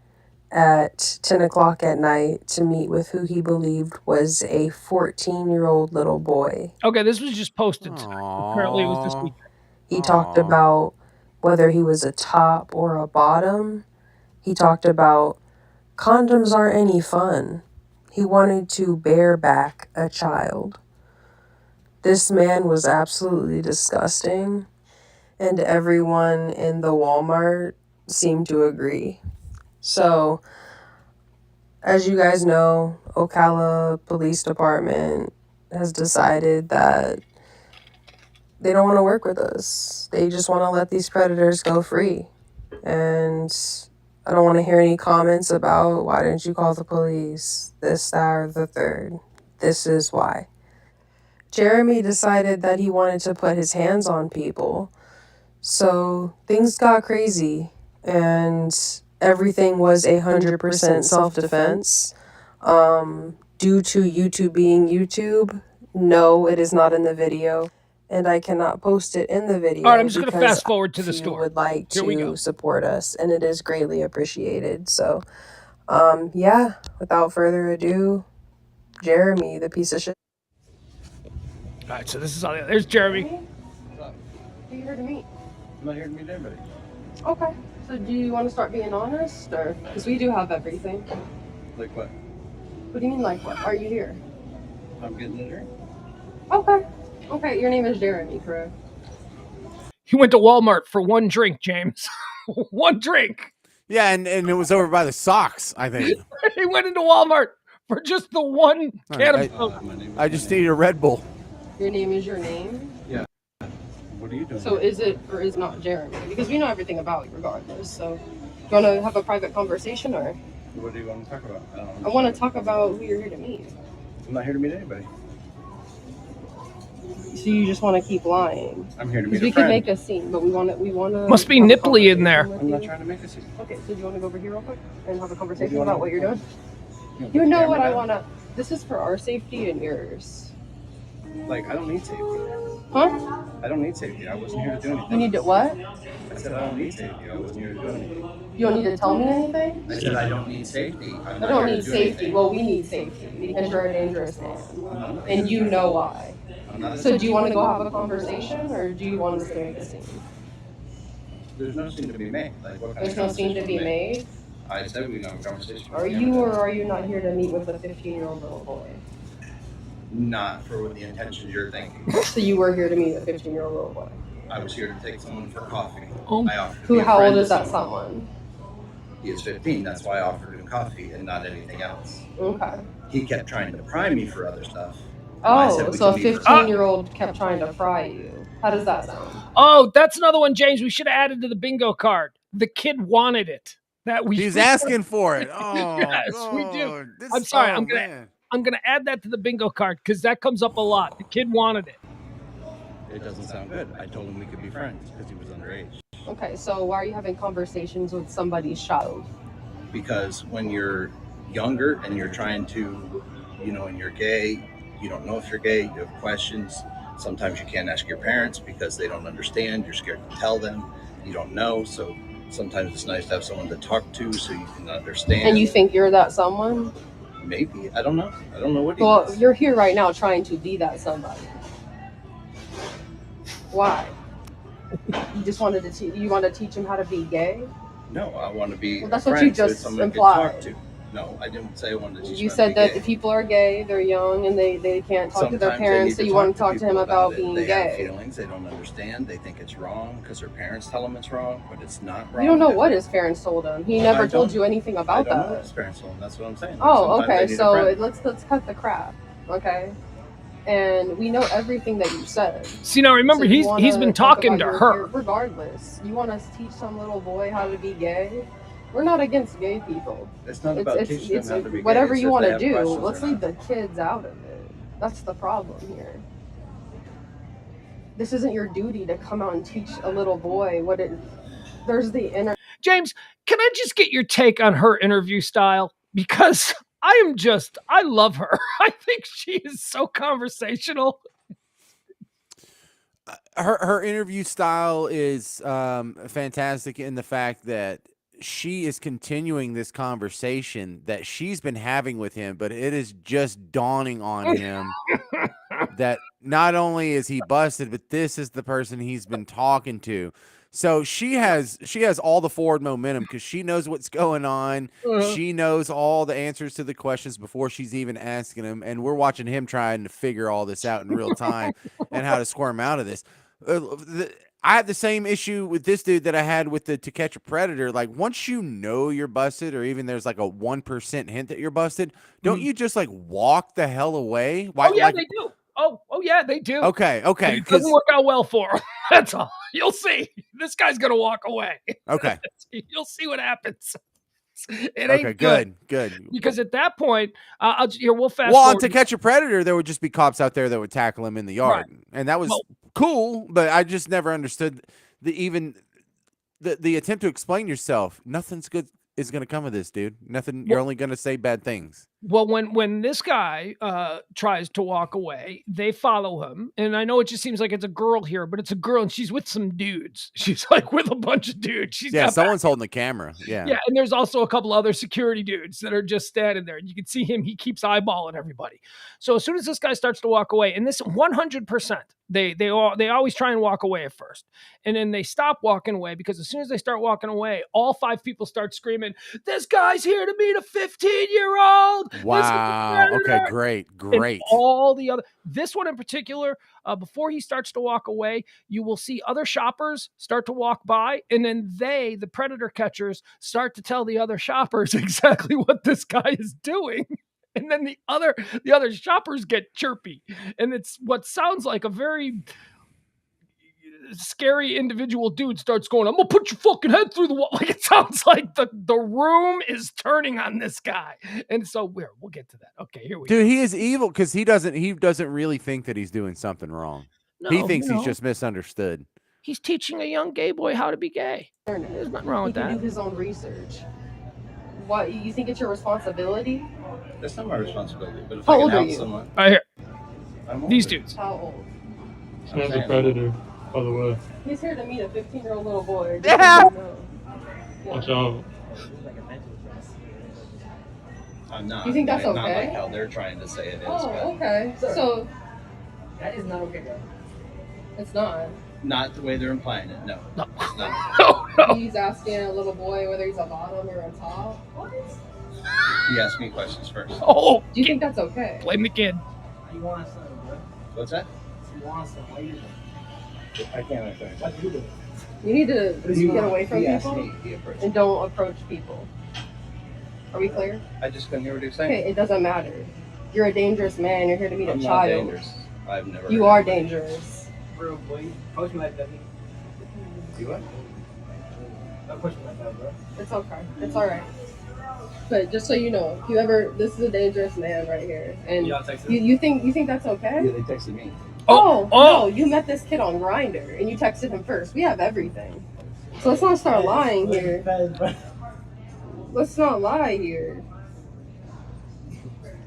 at 10 o'clock at night to meet with who he believed was a 14-year-old little boy. Okay, this was just posted tonight. Apparently, it was this weekend. He talked about whether he was a top or a bottom. He talked about condoms aren't any fun. He wanted to bear back a child. This man was absolutely disgusting, and everyone in the Walmart seemed to agree. So, as you guys know, Ocala Police Department has decided that they don't want to work with us. They just want to let these predators go free. And I don't want to hear any comments about why didn't you call the police, this, that, or the third. This is why. Jeremy decided that he wanted to put his hands on people. So things got crazy and everything was 100% self-defense. Due to YouTube being YouTube, no, it is not in the video. And I cannot post it in the video. All right, I'm just going to fast forward to the store. Would like Here we go. to support us, and it is greatly appreciated. So, yeah, without further ado, Jeremy, the piece of shit. All right, so this is all. There's Jeremy. Who are you here to meet? I'm not here to meet anybody. Okay. So do you want to start being honest, or because we do have everything? Like what? What do you mean, like what? Are you here? I'm getting a drink. Okay. Okay. Your name is Jeremy, correct? He went to Walmart for one drink, James. One drink. Yeah, and it was over by the socks, I think. He went into Walmart for just the one can of Coke. My name is I just need a Red Bull. Your name is your name. Yeah. What are you doing? So is it or is it not Jeremy? Because we know everything about you, regardless. So, do you want to have a private conversation, or What do you want to talk about? I want to talk about who you're here to meet. I'm not here to meet anybody. So you just want to keep lying? I'm here to Because meet we a could friend. make a scene, but we want to. Must be have a nipply in there. conversation with I'm not you. trying to make a scene. Okay, so do you want to go over here real quick and have a What do conversation you want about to- what you're doing? You You know camera what I down? want to. This is for our safety and yours. Like, I don't need safety. Huh? I don't need safety. I wasn't here to do anything. You need to what? I said I don't need safety. I wasn't here to do anything. You don't need to tell me anything? I said I don't need safety. I'm I not don't here need to do safety. anything. Well, we need safety because you're a dangerous man. And you know why. I'm not. So do you want to go have a conversation or do you want us to make a scene? There's no scene to be made. Like, what kind There's of no scene to be made. I said we can have a conversation. Are you or are you not here to meet with a 15-year-old little boy? Not for the intentions you're thinking. So you were here to meet a 15-year-old little boy. I was here to take someone for coffee. Oh. I offered to be a How friend old is to that someone? He is 15. That's why I offered him coffee and not anything else. Okay. He kept trying to pry me for other stuff. I said Oh, we so a can meet for- 15-year-old kept trying to fry you. How does that sound? Oh, that's another one, James. We should have added to the bingo card. The kid wanted it. That we. He's asking for it. Oh, Yes, we do. God. This- I'm sorry, oh, I'm gonna- man. I'm gonna add that to the bingo card because that comes up a lot. The kid wanted it. It doesn't sound good. I told him we could be friends because he was underage. Okay, so why are you having conversations with somebody's child? Because when you're younger and you're trying to, and you're gay, you don't know if you're gay, you have questions. Sometimes you can't ask your parents because they don't understand. You're scared to tell them. You don't know. So sometimes it's nice to have someone to talk to so you can understand. And you think you're that someone? Maybe. I don't know. I don't know what he Well, is. you're here right now trying to be that somebody. Why? You just wanted to you want to teach him how to be gay? No, I want to be Well, that's a what friend you so just someone implied. can talk to. No, I didn't say I wanted to teach You him how said to be that gay. if people are gay, they're young, and they can't talk to their Sometimes they parents, need so you want to talk to him people about it. being They have gay. feelings they don't understand. They think it's wrong because their parents tell them it's wrong, but it's not wrong. You don't know what his parents told him. He never I told don't- you anything I about don't know what that. his parents told him. That's what I'm saying. Like, Oh, sometimes they okay. need a So friend. let's cut the crap, okay? And we know everything that you said. See, now remember, So you he's wanna been talk talking about to your- her. your- regardless, you want to teach some little boy how to be gay? We're not against gay people. It's not about It's teaching them how to be gay. whatever It's you if want they to have do. questions or Let's not. leave the kids out of it. That's the problem here. This isn't your duty to come out and teach a little boy what it. There's the inner. James, can I just get your take on her interview style? Because I love her. I think she is so conversational. Her interview style is fantastic in the fact that she is continuing this conversation that she's been having with him, but it is just dawning on him that not only is he busted, but this is the person he's been talking to. So she has all the forward momentum because she knows what's going on. She knows all the answers to the questions before she's even asking them, and we're watching him trying to figure all this out in real time and how to squirm out of this. I had the same issue with this dude that I had with the To Catch a Predator. Like, once you know you're busted, or even there's like a 1% hint that you're busted, don't you just like walk the hell away? Why? Oh yeah, like, they do. Oh yeah, they do. okay, But it because doesn't work out well for him. That's all. You'll see. This guy's gonna walk away. okay, You'll see what happens. It ain't okay, good. Because at that point, we'll fast Well, on forward. To Catch a Predator, there would just be cops out there that would tackle him in the yard, and that was Well- cool. But I just never understood the attempt to explain yourself. Nothing's good is going to come of this, dude. Nothing. You're only going to say bad things. Well, when this guy tries to walk away, they follow him, and I know it just seems like it's a girl here, but it's a girl, and she's with some dudes. She's like with a bunch of dudes. She's got someone's holding the camera. Yeah, and there's also a couple other security dudes that are just standing there, and you can see him. He keeps eyeballing everybody. So as soon as this guy starts to walk away, and this 100%, they always try and walk away at first, and then they stop walking away because as soon as they start walking away, all 5 people start screaming, "This guy's here to meet a 15-year-old!" Wow. Okay, great. And all the other, this one in particular, before he starts to walk away, you will see other shoppers start to walk by, and then the predator catchers, start to tell the other shoppers exactly what this guy is doing. And then the other shoppers get chirpy, and it's what sounds like a very scary individual dude starts going, "I'm gonna put your fucking head through the wall." Like, it sounds like the room is turning on this guy. And so we'll get to that. Okay, here we go. Dude, he is evil because he doesn't really think that he's doing something wrong. No, he thinks he's just misunderstood. He's teaching a young gay boy how to be gay. There's nothing wrong with that. He can do his own research. What, you think it's your responsibility? That's not my responsibility. But if How I can old are help you? someone, I hear I'm these older. dudes. How old? This man's a predator, by the way. He's here to meet a 15-year-old little boy. Yeah. Watch out. I'm not. You think that's Not like okay? how they're trying to say it is. Oh, but okay. So That is not okay, bro. it's not. not the way they're implying it. No. No. It's not. No. He's asking a little boy whether he's a bottom or a top. What? You ask me questions first. Oh, Do you think that's okay? blame the kid. You want some, bro. What's that? You want some. Why you doing? I can't understand. What you doing? You need to What does he get want? away from He asked people me. He approached and me. don't approach people. Are we clear? I just couldn't hear what he was saying. Okay, it doesn't matter. You're a dangerous man. You're here to meet I'm a not child. dangerous. I've never. You heard are anybody- dangerous. Bro, boy. Approach me like that. You what? Approach me like that, bro. It's okay. It's all right. But just so you know, if you ever, this is a dangerous man right here, and Y'all texted you think that's okay? Yeah, they texted me. Oh, Oh. no, you met this kid on Grindr and you texted him first. We have everything. So let's not start lying here. Let's not lie here.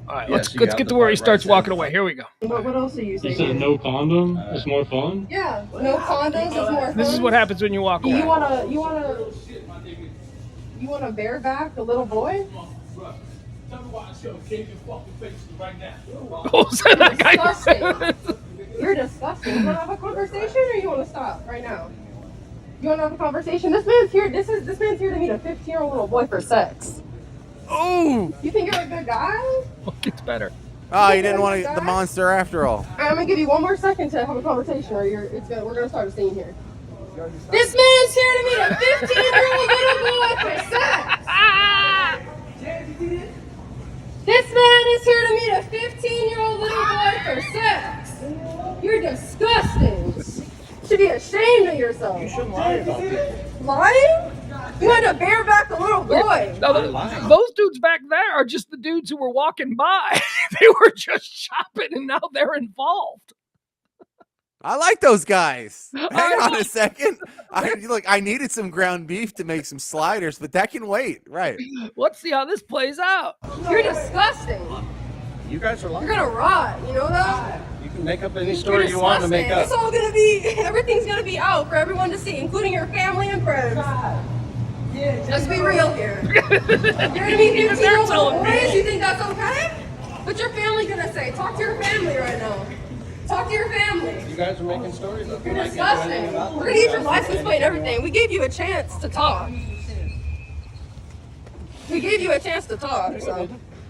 All right, Yeah, let's so you have get the to where he right starts to- walking away. Here we go. What else are you You said saying? no condom? It's more fun? Yeah, no condoms is more fun. This is what happens when you walk away. You wanna bareback a little boy? Oh, so that guy Disgusting. You're disgusting. You wanna have a conversation or you wanna stop right now? You wanna have a conversation? This man's here to meet a 15-year-old little boy for sex. Oh, You think you're a good guy? It's better. he didn't want the monster after all. Alright, I'm gonna give you one more second to have a conversation, or we're gonna start a scene here. This man's here to meet a 15-year-old little boy for sex. This man is here to meet a 15-year-old little boy for sex. You're disgusting. You should be ashamed of yourself. You shouldn't lie about it. Lying? You had to bareback a little boy. No, those dudes back there are just the dudes who were walking by. They were just shopping, and now they're involved. I like those guys. Hang I on a second. I needed some ground beef to make some sliders, but that can wait. Right. Let's see how this plays out. You're disgusting. You guys are lying. You're gonna rot. You know that? You can make up any You're story you want to make up. It's all gonna be, everything's gonna be out for everyone to see, including your family and friends. Let's be real here. You're gonna meet Even they're 15-year-old telling me. boys. You think that's okay? What's your family gonna say? Talk to your family right now. Talk to your family. You guys are making stories up. You're disgusting. We're gonna get your license plate and everything. We gave you a chance to talk. We gave you a chance to talk, so.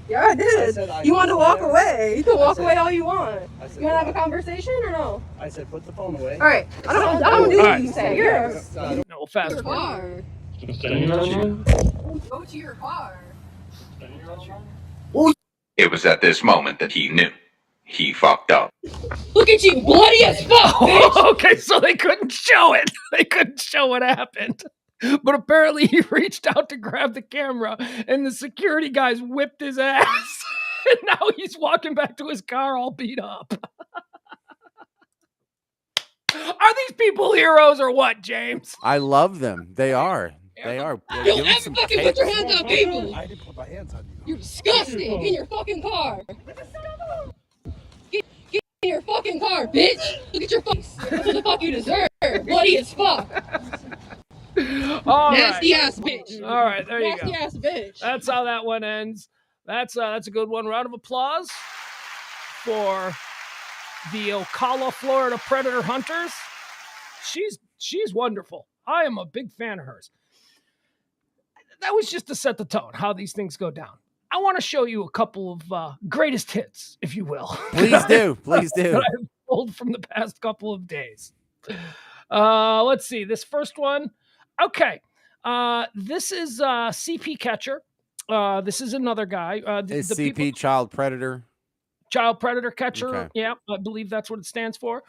Yeah, I did. You want to walk away. You can walk away all you want. You want to have a conversation or no? I said, put the phone away. All right. I don't do what you say. You're No, fast your forward. car. Standing around? Go to your car. It was at this moment that he knew. He fucked up. Look at you, bloody as fuck, bitch. Okay, so they couldn't show it. They couldn't show what happened. But apparently he reached out to grab the camera, and the security guys whipped his ass. And now he's walking back to his car all beat up. Are these people heroes or what, James? I love them. They are. They are. Don't Give 'em ever some fucking put your cakes. hands on people. I didn't put my hands on you. You're disgusting. In your fucking car. Get in your fucking car, bitch. Look at your face. That's what the fuck you deserve. Bloody as fuck. All Nasty right. ass bitch. All right, there you go. Nasty ass bitch. That's how that one ends. That's a good one. Round of applause for the Ocala, Florida Predator Hunters. She's wonderful. I am a big fan of hers. That was just to set the tone, how these things go down. I want to show you a couple of greatest hits, if you will. Please do. Please do. That I've pulled from the past couple of days. Let's see. This first one. Okay. This is CP Catcher. This is another guy. Is CP Child Predator? Child Predator Catcher. Okay. Yeah, I believe that's what it stands for.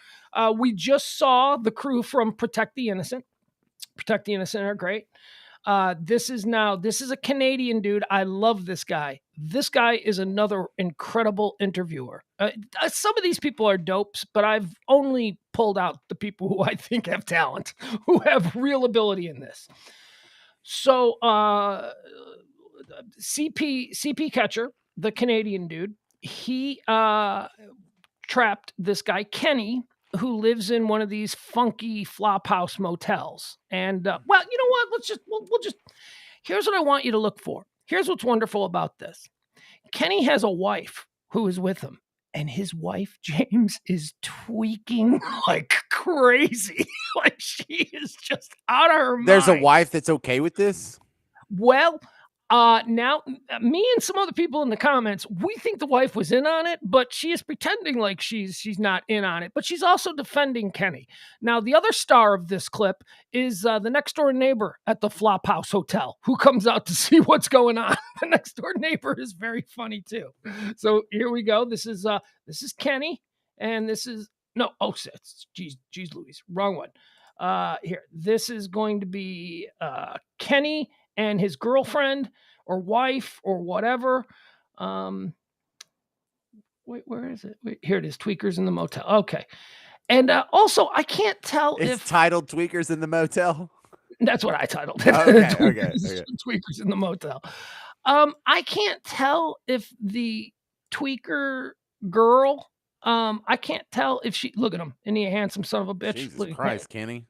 We just saw the crew from Protect the Innocent. Protect the Innocent are great. This is a Canadian dude. I love this guy. This guy is another incredible interviewer. Some of these people are dopes, but I've only pulled out the people who I think have talent, who have real ability in this. So CP Catcher, the Canadian dude, he trapped this guy Kenny, who lives in one of these funky flophouse motels. And well, you know what? We'll just. Here's what I want you to look for. Here's what's wonderful about this. Kenny has a wife who is with him, and his wife James is tweaking like crazy. Like she is just out of her mind. There's a wife that's okay with this? Well, now me and some other people in the comments, we think the wife was in on it, but she is pretending like she's not in on it, but she's also defending Kenny. Now, the other star of this clip is the next door neighbor at the Flophouse Hotel, who comes out to see what's going on. The next door neighbor is very funny too. So here we go. This is Kenny, and this is geez Louise, wrong one. Here, this is going to be Kenny and his girlfriend or wife or whatever. Wait, where is it? Wait, here it is. Tweakers in the motel. Okay. And also, I can't tell it's titled Tweakers in the Motel. That's what I titled it. Okay. Tweakers in the motel. I can't tell if the tweaker girl, I can't tell if she, look at him. Isn't he a handsome son of a bitch? Jesus Christ, Kenny.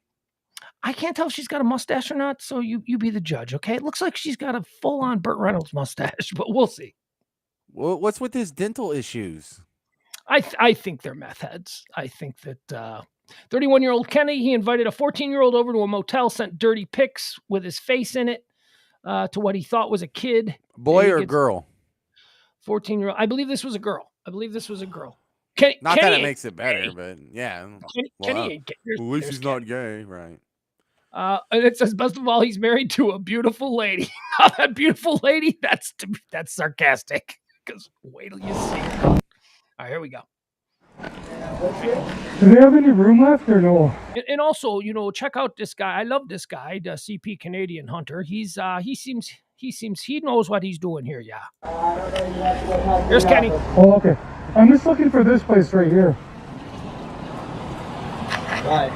I can't tell if she's got a mustache or not, so you be the judge, okay? It looks like she's got a full-on Burt Reynolds mustache, but we'll see. Well, what's with his dental issues? I think they're meth heads. I think that 31-year-old Kenny, he invited a 14-year-old over to a motel, sent dirty pics with his face in it to what he thought was a kid. Boy or girl? 14-year-old. I believe this was a girl. Not that it makes it better, but yeah. Kenny ain't gay. At least he's not gay, right? And it says, best of all, he's married to a beautiful lady. Now, that beautiful lady, that's sarcastic. Because wait till you see her. All right, here we go. Do they have any room left or no? And also, check out this guy. I love this guy, the CP Canadian Hunter. He knows what he's doing here. Yeah. Here's Kenny. Oh, okay. I'm just looking for this place right here. Why?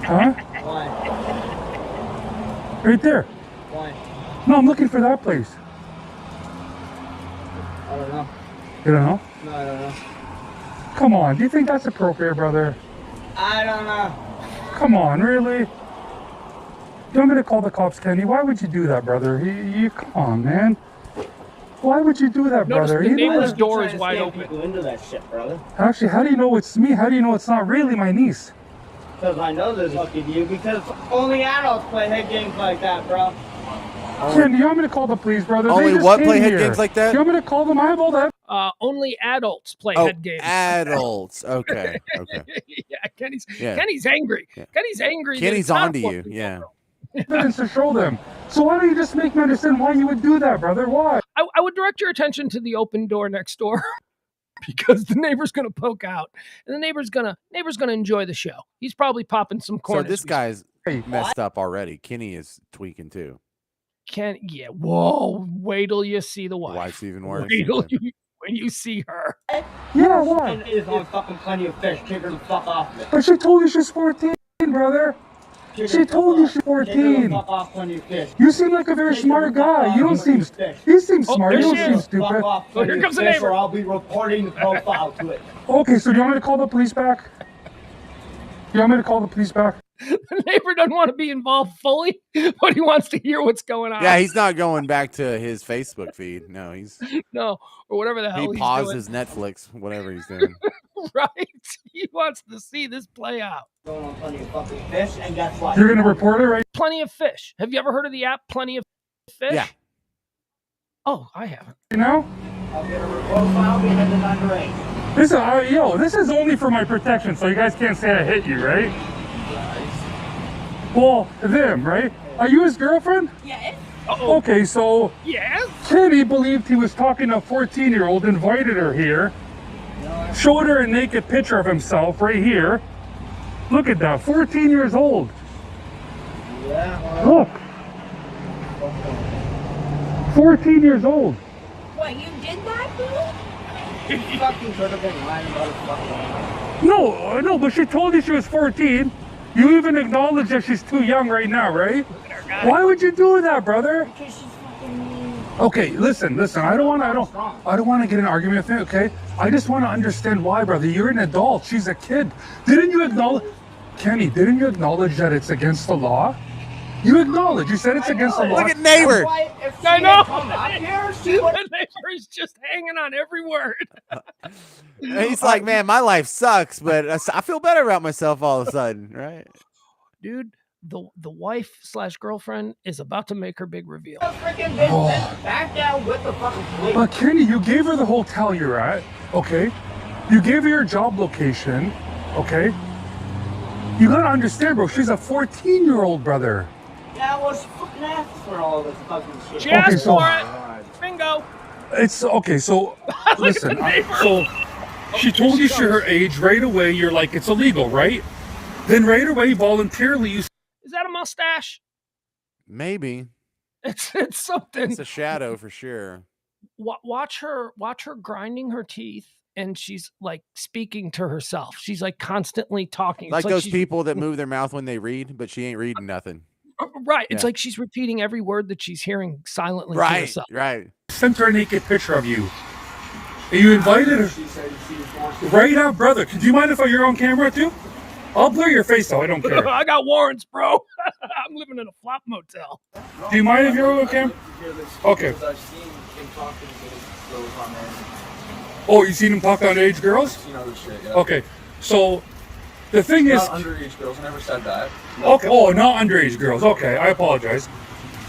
Huh? Why? Right there. Why? No, I'm looking for that place. I don't know. You don't know? No, I don't know. Come on, do you think that's appropriate, brother? I don't know. Come on, really? You want me to call the cops, Kenny? Why would you do that, brother? You come on, man. Why would you do that, Notice brother? the You know neighbor's what? door is wide open. People into that shit, brother. Actually, how do you know it's me? How do you know it's not really my niece? Because I know there's fucking you. Because only adults play head games like that, bro. Kenny, you want me to call the police, brother? They Only just what came play head here. games like that? You want me to call them? I have all that. Only adults play head games. Adults. Okay. Yeah, Kenny's angry. Yeah. Kenny's angry. Kenny's onto you. Yeah. Evidence to show them. So why don't you just make me understand why you would do that, brother? Why? I would direct your attention to the open door next door because the neighbor's going to poke out, and the neighbor's gonna enjoy the show. He's probably popping some corn. So this guy's messed up already. Kenny is tweaking too. Whoa! Wait till you see the wife. The wife's even worse. Wait till when you see her. Yeah, why? And is on fucking plenty of fish. Take her the fuck off of it. But she told you she's 14, brother. She told you she's 14. Fuck off on your fish. You seem like a very smart guy. You don't seem. You seem smart. You don't seem stupid. Fuck off Oh, on here your comes the fish, neighbor. or I'll be reporting the profile to it. Okay, so do you want me to call the police back? You want me to call the police back? The neighbor doesn't want to be involved fully, but he wants to hear what's going on. Yeah, he's not going back to his Facebook feed. No, No, or whatever the hell he he's paused doing. his Netflix, whatever he's doing. Right? He wants to see this play out. Going on plenty of fucking fish, and guess what? You're gonna report it, right? Plenty of Fish. Have you ever heard of the app Plenty of Fish? Yeah. Oh, I haven't. You know? I'll get a profile because it's underage. This is only for my protection, so you guys can't say I hit you, right? Well, them, right? Are you his girlfriend? Yes. Uh-oh. Okay, so Yes? Kenny believed he was talking to a 14-year-old, invited her here, showed her a naked picture of himself right here. Look at that, 14 years old. Yeah, Look. 14 years old. What, you did that, dude? you fucking could have been lying about his fucking life. No, but she told you she was 14. You even acknowledge that she's too young right now, right? Why would you do that, brother? Because she's fucking mean. Okay, listen. I don't want to get in an argument with you, okay? I just want to understand why, brother. You're an adult. She's a kid. Didn't you acknowledge, Kenny? Didn't you acknowledge that it's against the law? You acknowledge. You said it's against the law. Look at neighbor. I know. The The neighbor's just hanging on every word. He's like, man, my life sucks, but I feel better about myself all of a sudden, right? Dude, the wife / girlfriend is about to make her big reveal. freaking bitch back down with the fucking police. But Kenny, you gave her the hotel you're at, okay? You gave her your job location, okay? You gotta understand, bro. She's a 14-year-old, brother. Yeah, well, she fucking asked for all this fucking shit. She asked so- for it. Bingo. It's okay. So listen. the neighbor. So she told you her age right away. You're like, it's illegal, right? Then right away, voluntarily, you. Is that a mustache? Maybe. It's something. It's a shadow for sure. Watch her grinding her teeth, and she's like speaking to herself. She's like constantly talking. Like It's those she's- people that move their mouth when they read, but she ain't reading nothing. Right. It's Yeah. like she's repeating every word that she's hearing silently to Right, herself. right. Sent her a naked picture of you. And you invited her. She said she was forced to. Right out, brother. Could you mind if you're on camera too? I'll blur your face though. I don't care. I got warrants, bro. I'm living in a flop motel. Do you mind if you're on camera? Okay. I've seen him talking to girls on there. Oh, you seen him talk to underage girls? Seen other shit, yeah. Okay. So the thing is. Not underage girls. I never said that. Okay. Oh, not underage girls. Okay, I apologize.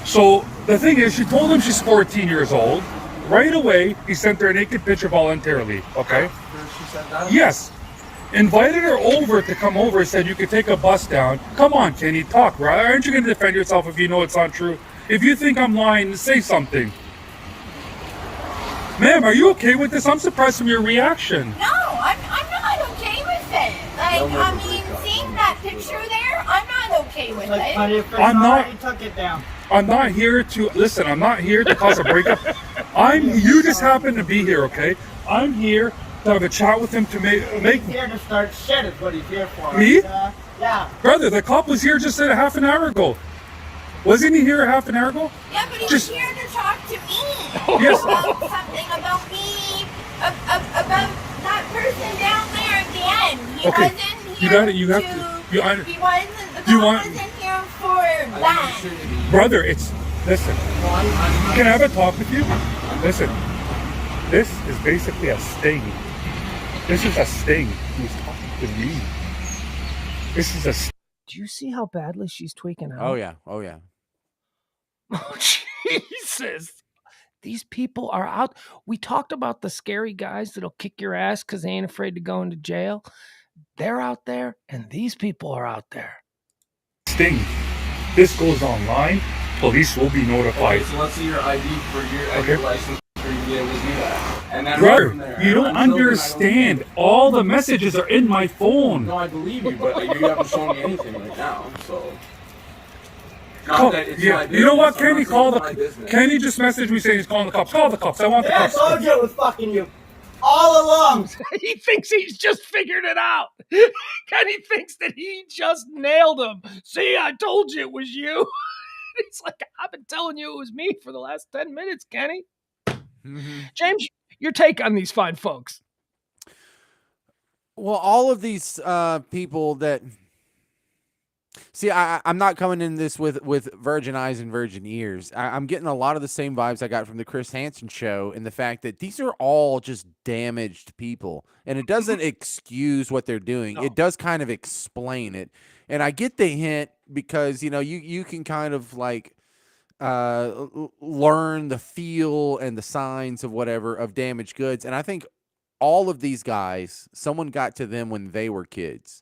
So the thing is, she told him she's 14 years old. Right away, he sent her a naked picture voluntarily. Okay. She said that. Yes. Invited her over to come over. Said you could take a bus down. Come on, Kenny, talk. Right? Aren't you going to defend yourself if you know it's not true? If you think I'm lying, say something. Ma'am, are you okay with this? I'm surprised from your reaction. No, I'm not okay with it. Like, I mean, seeing that picture there, I'm not okay with Like, it. plenty of fish I'm not- already took it down. I'm not here to listen. I'm not here to cause a breakup. You just happen to be here, okay? I'm here to have a chat with him to make. He's here to start shit is what he's here for. Me? Yeah. Brother, the cop was here just a half an hour ago. Wasn't he here a half an hour ago? Yeah, but he Just- was here to talk to me. Yes. About something about me, about that person down there at the end. He Okay, wasn't here you got it. You have to. He wasn't, the You cop want- wasn't here for that. Brother, listen. Can I have a talk with you? Listen. This is basically a sting. This is a sting. Who's talking to me? This is a. Do you see how badly she's tweaking out? Oh yeah. Oh yeah. Oh, Jesus. These people are out. We talked about the scary guys that'll kick your ass because they ain't afraid to go into jail. They're out there, and these people are out there. Sting. This goes online. Police will be notified. Okay, so let's see your ID for your license for you to be able to do that. And then Brother, from there, you don't until then, I don't understand. think- All the messages are in my phone. No, I believe you, but you haven't shown me anything right now, so. Not Call, that it's yeah, my you know what, business, I'm Kenny? not Call saying it's my the. business. Kenny just messaged me saying he's calling the cops. Call the cops. I want the Yeah, I cops. told you it was fucking you. all along. He thinks he's just figured it out. Kenny thinks that he just nailed him. See, I told you it was you. It's like, I've been telling you it was me for the last 10 minutes, Kenny. Mm-hmm. James, your take on these fine folks. Well, all of these people that see, I'm not coming in this with virgin eyes and virgin ears. I'm getting a lot of the same vibes I got from the Chris Hansen show, and the fact that these are all just damaged people, and it doesn't excuse what they're doing. No. It does kind of explain it, and I get the hint because you can kind of like learn the feel and the signs of whatever of damaged goods, and I think all of these guys, someone got to them when they were kids,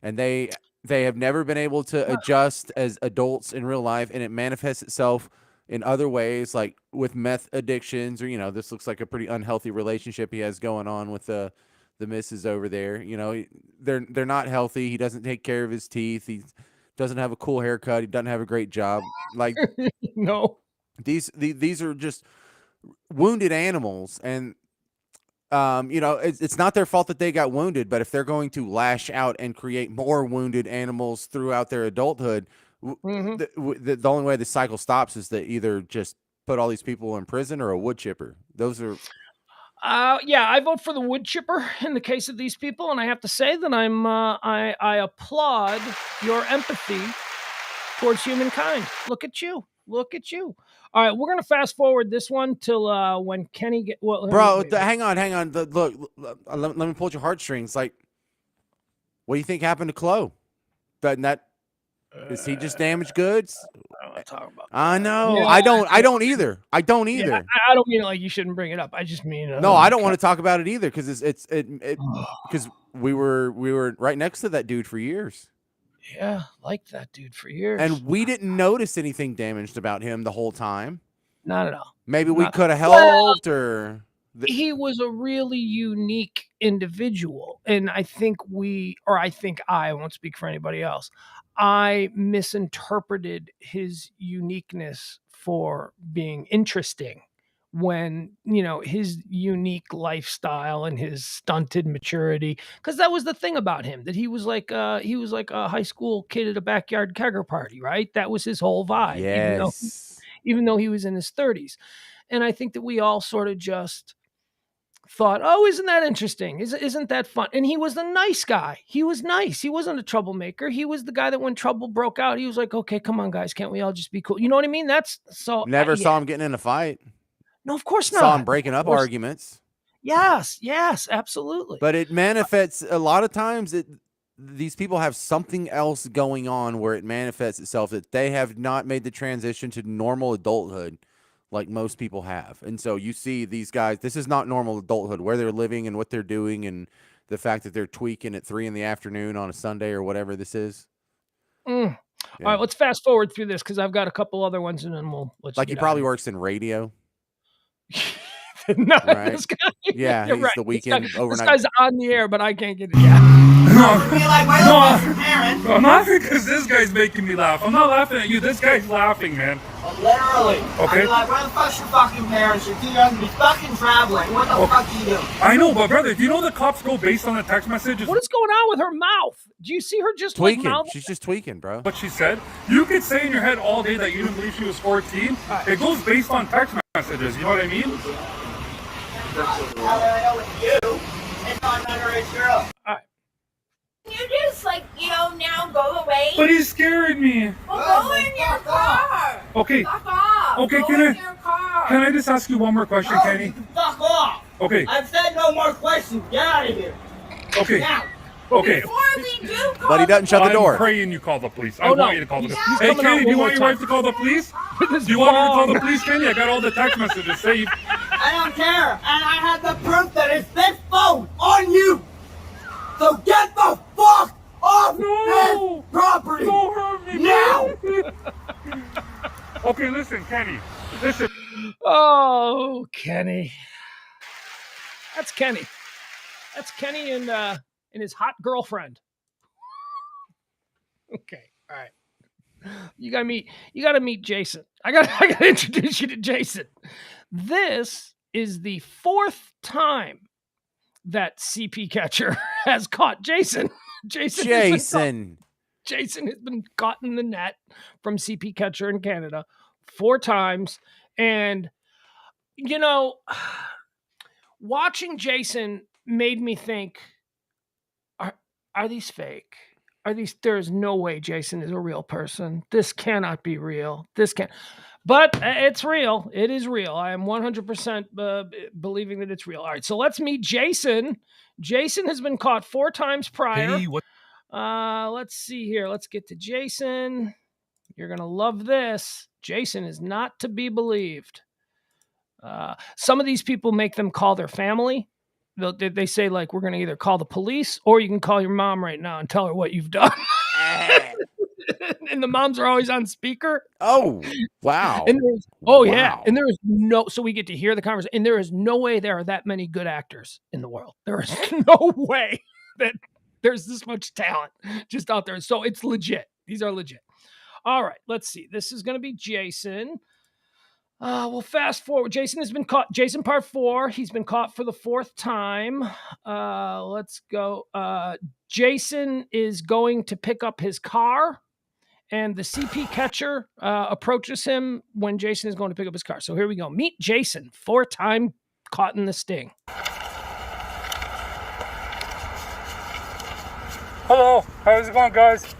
and they have never been able to adjust as adults in real life, and it manifests itself in other ways, like with meth addictions, or this looks like a pretty unhealthy relationship he has going on with the missus over there. They're not healthy. He doesn't take care of his teeth. He doesn't have a cool haircut. He doesn't have a great job. Like No, these are just wounded animals, and it's not their fault that they got wounded, but if they're going to lash out and create more wounded animals throughout their adulthood, the only way the cycle stops is to either just put all these people in prison or a wood chipper. Those are. Yeah, I vote for the wood chipper in the case of these people, and I have to say that I applaud your empathy towards humankind. Look at you. Look at you. All right, we're going to fast forward this one till when Kenny Bro, hang on. Look, let me pull your heartstrings. Like, what do you think happened to Chloe? Is he just damaged goods? I don't want to talk about that. I know. Yeah. I don't either. I don't either. Yeah, I don't mean like you shouldn't bring it up. I just mean no, I don't want to talk about it either because because we were right next to that dude for years. Yeah, like that dude for years. And we didn't notice anything damaged about him the whole time. Not at all. Maybe we could have helped or... He was a really unique individual. And I won't speak for anybody else. I misinterpreted his uniqueness for being interesting when, his unique lifestyle and his stunted maturity, because that was the thing about him, that he was like a high school kid at a backyard kegger party, right? That was his whole vibe. Yes. Even though he was in his 30s. And I think that we all sort of just thought, oh, isn't that interesting? Isn't that fun? And he was a nice guy. He was nice. He wasn't a troublemaker. He was the guy that when trouble broke out, he was like, okay, come on, guys. Can't we all just be cool? You know what I mean? Never saw him getting in a fight. No, of course not. Saw him breaking up arguments. Yes, absolutely. But it manifests a lot of times these people have something else going on where it manifests itself, that they have not made the transition to normal adulthood like most people have. And so you see these guys, this is not normal adulthood, where they're living and what they're doing, and the fact that they're tweaking at 3 p.m. on a Sunday or whatever this is. Yeah. All right, let's fast forward through this because I've got a couple other ones, and then we'll let you. Like he probably works in radio. No, right? This guy, yeah, he's right. the weekend overnight. This guy's on the air, but I can't get it. Yeah. I'm laughing because this guy's making me laugh. I'm not laughing at you. This guy's laughing, man. Literally. Okay. I'm like, where the fuck's your fucking parents? You're too young to be fucking traveling. What the fuck are you doing? I know, but brother, do you know the cops go based on the text messages? What is going on with her mouth? Do you see her just tweaking? Like, She's just tweaking, bro. What she said. You could say in your head all day that you didn't believe she was 14. It goes based on text messages. You know what I mean? How do I know with you? It's not an underage girl. All right. You just now go away. But he scared me. Well, go in your car. Okay. Fuck off. Okay, go can in your car. Can I just ask you one more question, No, Kenny? you can fuck off. Okay. I've said no more questions. Get out of here. Okay. Now. Okay. Before we do call But he doesn't shut the door. I'm praying you call the police. I no. want you to call the police. He's Hey, coming out Kenny, do you one want your more wife to call the police? Do you want me to call the police, Kenny? I got all the text messages saved. I don't care. And I have the proof that it's this phone on you. So get the fuck off this property. Don't hurt me, now. Okay, listen, Kenny. Listen. Oh, Kenny. That's Kenny. That's Kenny and his hot girlfriend. Okay, all right. You gotta meet Jason. I gotta introduce you to Jason. This is the 4th time that CP catcher has caught Jason. Jason has been caught in the net from CP catcher in Canada 4 times. And, watching Jason made me think, are these fake? There's no way Jason is a real person. This cannot be real. But it's real. It is real. I am 100% believing that it's real. All right, so let's meet Jason. Jason has been caught 4 times prior. Hey, what? Let's see here. Let's get to Jason. You're going to love this. Jason is not to be believed. Some of these people make them call their family. They say, like, we're going to either call the police or you can call your mom right now and tell her what you've done. And the moms are always on speaker. Oh, wow. Yeah. And there is so we get to hear the conversation. And there is no way there are that many good actors in the world. There is no way that there's this much talent just out there. So it's legit. These are legit. All right, let's see. This is going to be Jason. We'll fast forward. Jason has been caught. Jason part 4. He's been caught for the 4th time. Let's go. Jason is going to pick up his car, and the CP catcher approaches him when Jason is going to pick up his car. So here we go. Meet Jason, 4-time caught in the sting. Hello, how's it going, guys?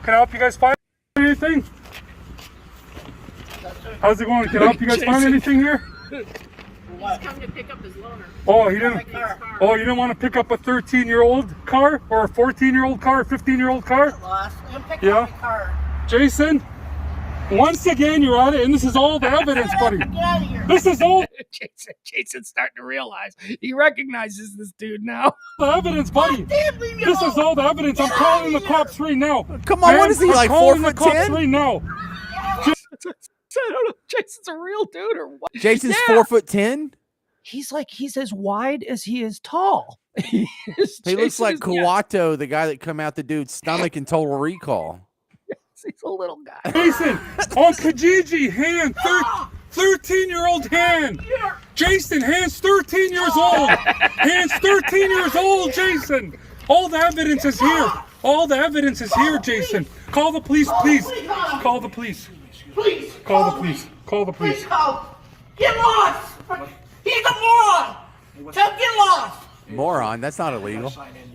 Can I help you guys find anything? How's it going? Can I help you guys find anything here? He's come to pick up his loaner. Oh, you didn't want to pick up a 13-year-old car or a 14-year-old car, a 15-year-old car? Yeah. Jason, once again you're at it, and this is all the evidence, buddy. Get out of here. This is all. Jason's starting to realize he recognizes this dude now. The evidence, buddy. This is all the evidence. I'm calling the cops right now. Come on, what is he, like 4'10"? The cops right now. I don't know. Jason's a real dude or what? Jason's 4'10"? He's as wide as he is tall. He looks like Kawato, the guy that come out the dude's stomach in Total Recall. Yes, he's a little guy. Jason, on Kijiji, hand, 13-year-old hand. Jason, hands 13 years old. Hands 13 years old, Jason. All the evidence is here. All the evidence is here, Jason. Call the police, please. Call the police. Please. Call the police. Call the police. Please call. Get lost. He's a moron. Tell him get lost. Moron, that's not illegal.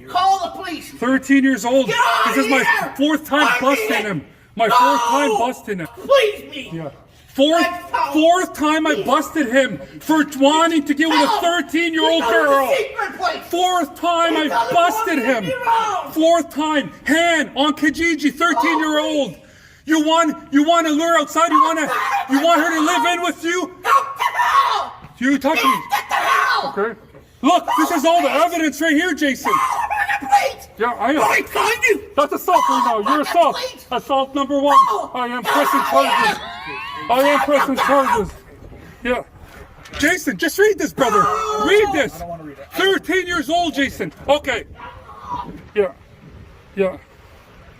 Call the police. 13 years old. Get out of This is my here. 4th time busting him. My 4th time busting him. Please me. Yeah. Fourth time I busted him for wanting to get with a 13-year-old girl. 4th time I busted him. 4th time. Han on Kijiji, 13-year-old. You want to lure outside? You want her to live in with you? You talk to me. Okay. Look, this is all the evidence right here, Jason. Yeah, I am. That's assault right now. You're assault. Assault number 1. I am pressing charges. I am pressing charges. Yeah. Jason, just read this, brother. Read this. 13 years old, Jason. Okay. Yeah. Yeah.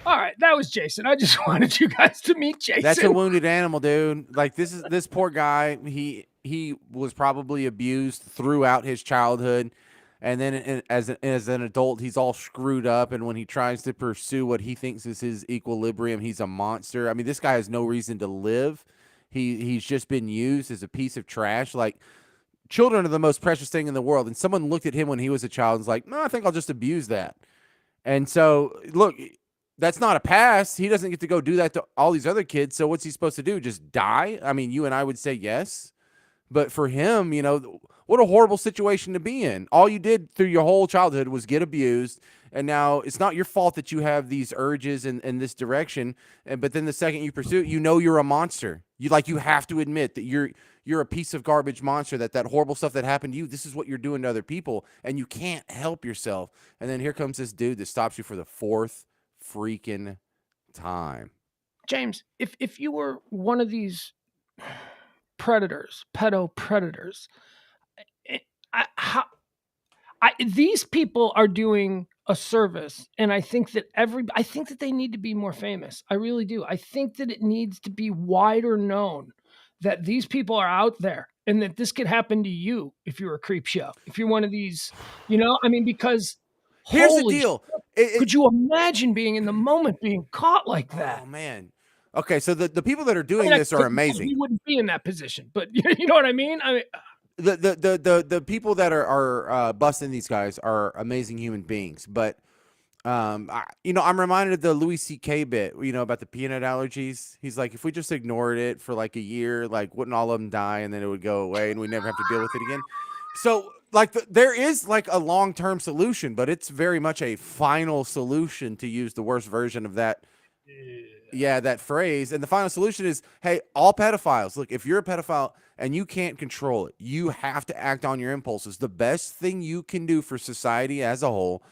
All right, that was Jason. I just wanted you guys to meet Jason. That's a wounded animal, dude. Like, this poor guy, he was probably abused throughout his childhood, and then as an adult, he's all screwed up, and when he tries to pursue what he thinks is his equilibrium, he's a monster. I mean, this guy has no reason to live. He's just been used as a piece of trash. Like, children are the most precious thing in the world, and someone looked at him when he was a child and was like, no, I think I'll just abuse that. And so, look, that's not a pass. He doesn't get to go do that to all these other kids. So what's he supposed to do? Just die? I mean, you and I would say yes. But for him, what a horrible situation to be in. All you did through your whole childhood was get abused. And now it's not your fault that you have these urges in this direction. But then the second you pursue it, you're a monster. You have to admit that you're a piece of garbage monster, that horrible stuff that happened to you, this is what you're doing to other people. And you can't help yourself. And then here comes this dude that stops you for the 4th freaking time. James, if you were one of these predators, pedo predators, these people are doing a service, and I think that they need to be more famous. I really do. I think that it needs to be wider known that these people are out there and that this could happen to you if you're a creep show, if you're one of these, I mean, because Here's the holy deal. could you imagine being in the moment being caught like that? Oh man. Okay, so the people that are I doing mean, I this are couldn't- amazing. We wouldn't be in that position, but you know what I mean? I mean, The people that are busting these guys are amazing human beings, but I'm reminded of the Louis C.K. bit, about the peanut allergies. He's like, if we just ignored it for like a year, like wouldn't all of them die and then it would go away and we never have to deal with it again. So like there is like a long-term solution, but it's very much a final solution, to use the worst version of that. Yeah, that phrase. And the final solution is, hey, all pedophiles, look, if you're a pedophile and you can't control it, you have to act on your impulses. The best thing you can do for society as a whole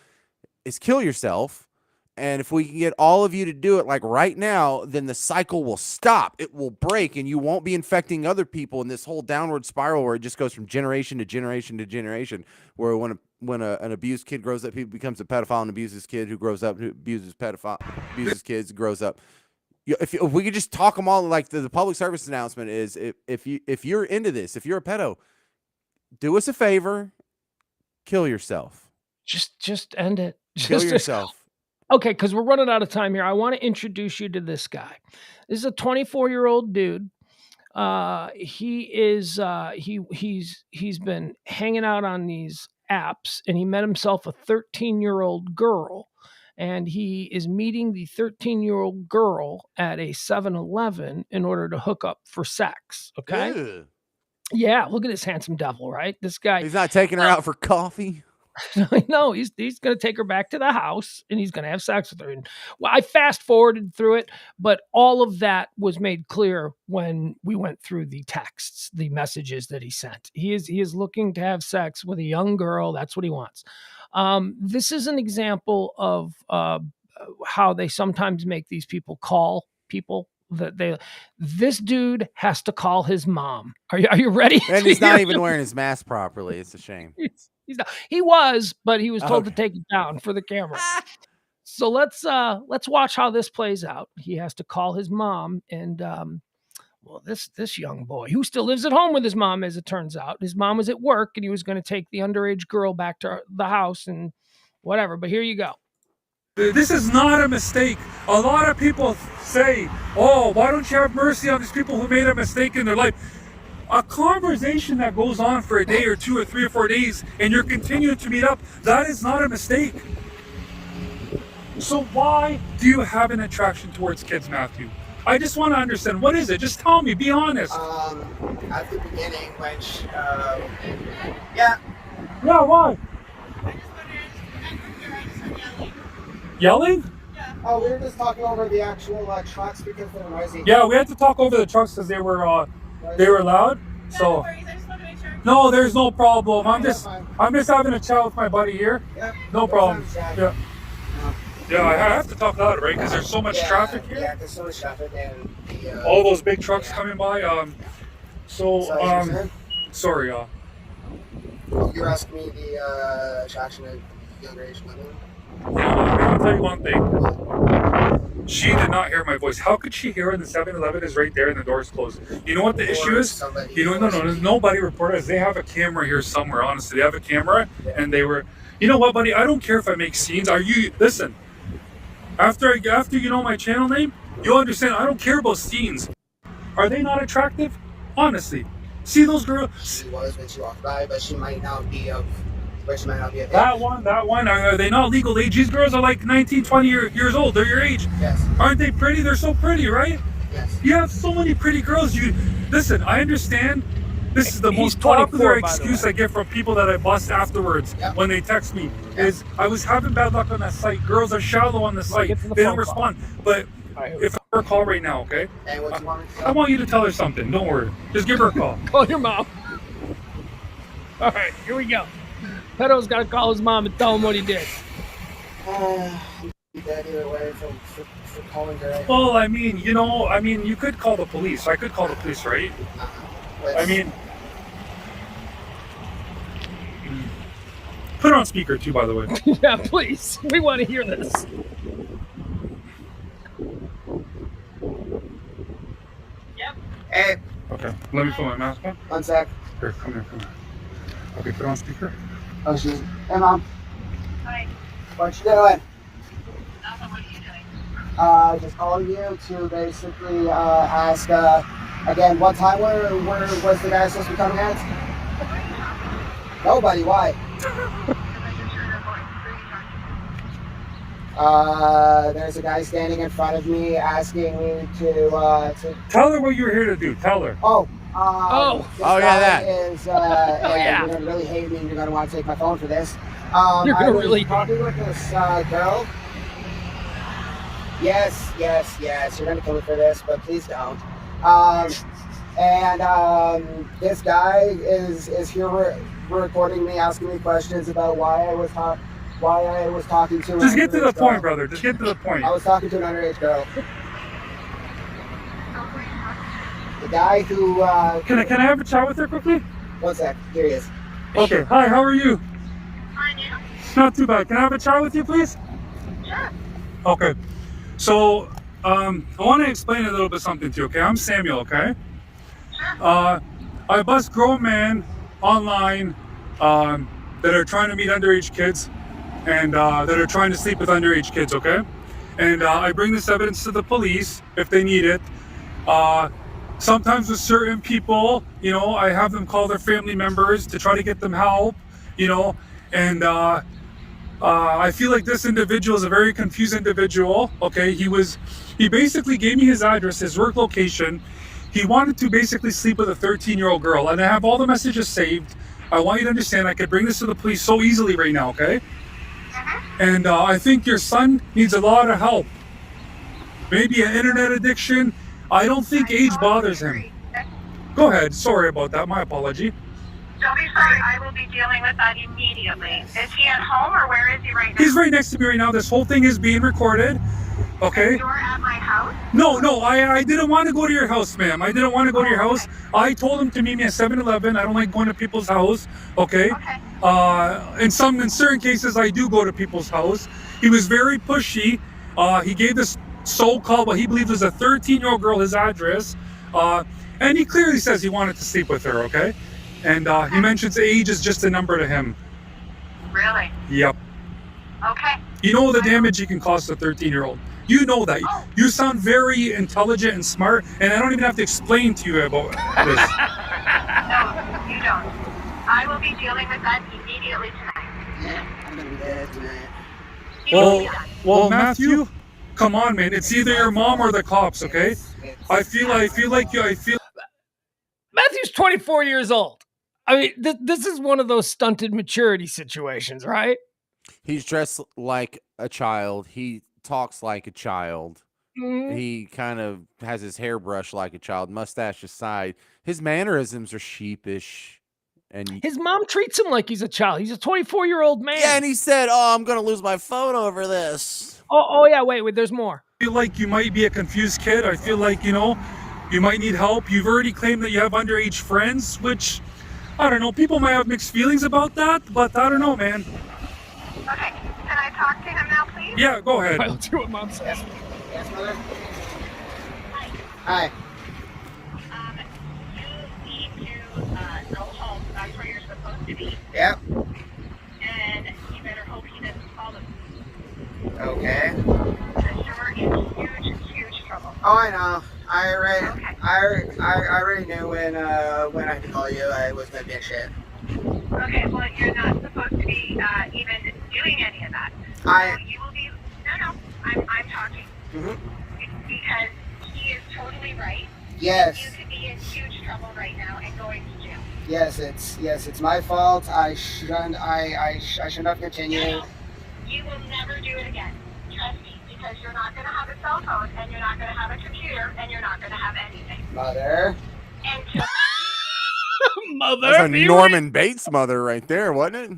is kill yourself. And if we can get all of you to do it like right now, then the cycle will stop. It will break and you won't be infecting other people in this whole downward spiral where it just goes from generation to generation to generation, where when an abused kid grows up, he becomes a pedophile, and abuses kid who grows up, who abuses kids, grows up. If we could just talk them all, like the public service announcement is, if you're into this, if you're a pedo, do us a favor, kill yourself. Just end it. Kill yourself. Okay, because we're running out of time here. I want to introduce you to this guy. This is a 24-year-old dude. He's been hanging out on these apps, and he met himself a 13-year-old girl. And he is meeting the 13-year-old girl at a 7-Eleven in order to hook up for sex. Okay. Ew. Yeah. Look at this handsome devil, right? This guy. He's not taking her out for coffee. No, he's going to take her back to the house and he's going to have sex with her. And well, I fast forwarded through it, but all of that was made clear when we went through the texts, the messages that he sent. He is looking to have sex with a young girl. That's what he wants. This is an example of how they sometimes make these people call people that this dude has to call his mom. Are you ready? And he's not even wearing his mask properly. It's a shame. He's not. He was, but he was told to take it down for the camera. So let's watch how this plays out. He has to call his mom, and this young boy who still lives at home with his mom, as it turns out, his mom was at work, and he was going to take the underage girl back to the house and whatever. But here you go. This is not a mistake. A lot of people say, "Oh, why don't you have mercy on these people who made a mistake in their life?" A conversation that goes on for a day or 2 or 3 or 4 days and you're continuing to meet up, that is not a mistake. So why do you have an attraction towards kids, Matthew? I just want to understand, what is it? Just tell me, be honest. At the beginning, which, yeah. Yeah, why? Yelling? Yeah. Oh, we were just talking over the actual trucks because they're noisy. Yeah, we had to talk over the trucks because they were loud. So no, there's no problem. I'm just having a chat with my buddy here. Yeah. No problem. Yeah. Yeah, I have to talk louder, right? Because there's so much traffic here. Yeah, there's so much traffic and all those big trucks coming by. Sorry. You're asking me the attraction of younger age women. Yeah, I'll tell you one thing. She did not hear my voice. How could she hear when the 7-Eleven is right there and the door's closed? You know what the issue is? Nobody reported us. They have a camera here somewhere, honestly. They have a camera, and they were... You know what, buddy? I don't care if I make scenes. Listen, after you know my channel name, you'll understand I don't care about scenes. Are they not attractive? Honestly. See those girls? She was when she walked by, but she might not be of... That one, are they not legal age? These girls are like 19, 20 years old. They're your age. Yes. Aren't they pretty? They're so pretty, right? Yes. You have so many pretty girls. Listen, I understand this is the most popular excuse I get from people that I bust afterwards when they text me is I was having bad luck on that site. Girls are shallow on the site. They don't respond. But if I her a call right now, okay? And what do you want me to I want you to tell her something. Don't worry. Just give her a call. Call your mom. All right, here we go. Pedo's got to call his mom and tell him what he did. Either way for calling her. Well, I mean, you could call the police. I could call the police, right? I mean, put it on speaker too, by the way. Yeah, please. We want to hear this. Yep. Hey, Okay. Let me put my mask on. 1 sec. Here, come here. Okay, put on speaker. Oh, she's. Hey, Mom. Hi. What you doing? Nothing. What are you doing? Just calling you to basically ask again. What time was the guy supposed to be coming at? Nobody. Why? There's a guy standing in front of me asking me to. Tell her what you're here to do. Tell her. This yeah, guy that. is, yeah. You're gonna really hate me, and you're gonna want to take my phone for this. You're I gonna was really talking with this girl. Yes, you're gonna kill me for this, but please don't. This guy is here recording me, asking me questions about why I was talking to. Just get to the point, brother. Just get to the point. I was talking to an underage girl. The guy who. Can I have a chat with her quickly? 1 sec. Here he is. Okay. Hi. How are you? Fine, you? Not too bad. Can I have a chat with you, please? Sure. Okay. So, I want to explain a little bit something to you. Okay. I'm Samuel. Okay. I bust grown men online that are trying to meet underage kids and that are trying to sleep with underage kids. Okay. And I bring this evidence to the police if they need it. Sometimes with certain people, I have them call their family members to try to get them help, and I feel like this individual is a very confused individual. Okay, he basically gave me his address, his work location. He wanted to basically sleep with a 13-year-old girl, and I have all the messages saved. I want you to understand I could bring this to the police so easily right now, okay? And I think your son needs a lot of help. Maybe an internet addiction. I don't think age bothers him. Go ahead. Sorry about that. My apology. Don't be sorry. I will be dealing with that immediately. Is he at home or where is he right now? He's right next to me right now. This whole thing is being recorded. Okay? You're at my house? No. I didn't want to go to your house, ma'am. I didn't want to go to your house. I told him to meet me at 7-Eleven. I don't like going to people's house. Okay? In certain cases, I do go to people's house. He was very pushy. He gave this so-called what he believed was a 13-year-old girl his address, and he clearly says he wanted to sleep with her. Okay, and he mentions age is just a number to him. Really? Yep. Okay. You know the damage he can cause to a 13-year-old. You know that. You sound very intelligent and smart, and I don't even have to explain to you about this. No, you don't. I will be dealing with that immediately tonight. Yeah, I'm gonna be dead tonight. Well, Matthew. Come on, man. It's either your mom or the cops, okay? I feel like Matthew's 24 years old. I mean, this is one of those stunted maturity situations, right? He's dressed like a child. He talks like a child. Mhm. He kind of has his hair brushed like a child, mustache aside. His mannerisms are sheepish. And his mom treats him like he's a child. He's a 24-year-old man. Yeah, and he said, "Oh, I'm going to lose my phone over this." Oh yeah, wait, there's more. I feel like you might be a confused kid. I feel like, you might need help. You've already claimed that you have underage friends, which, I don't know, people might have mixed feelings about that, but I don't know, man. Okay, can I talk to him now, please? Yeah, go ahead. Let's see what mom says. Yes, mother. Hi. Hi. You need to go home. That's where you're supposed to be. Yep. And you better hope he doesn't call them. Okay. Because you're in huge trouble. Oh, I know. I already knew when I had to call you, I was gonna be a shit. Okay, well, you're not supposed to be even doing any of that. You will be. No, I'm talking. Because he is totally right. Yes. You could be in huge trouble right now and going to jail. Yes, it's my fault. I shouldn't have continued. No. You will never do it again. Trust me, because you're not going to have a cell phone, and you're not going to have a computer, and you're not going to have anything. Mother. And Mother. That's a Norman Bates mother right there, wasn't it?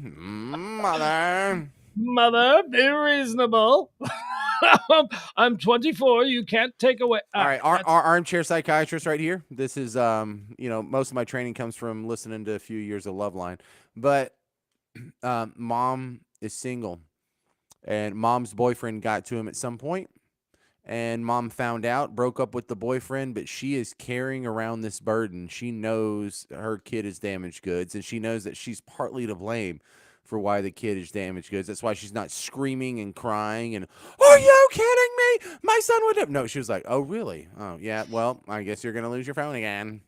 Mother, be reasonable. I'm 24. You can't take away. All right, our armchair psychiatrist right here. This is, most of my training comes from listening to a few years of Loveline. But mom is single, and mom's boyfriend got to him at some point, And mom found out, broke up with the boyfriend, but she is carrying around this burden. She knows her kid is damaged goods, and she knows that she's partly to blame for why the kid is damaged goods. That's why she's not screaming and crying and, are you kidding me? My son would have. No, she was like, oh, really? Oh, yeah, well, I guess you're going to lose your phone again.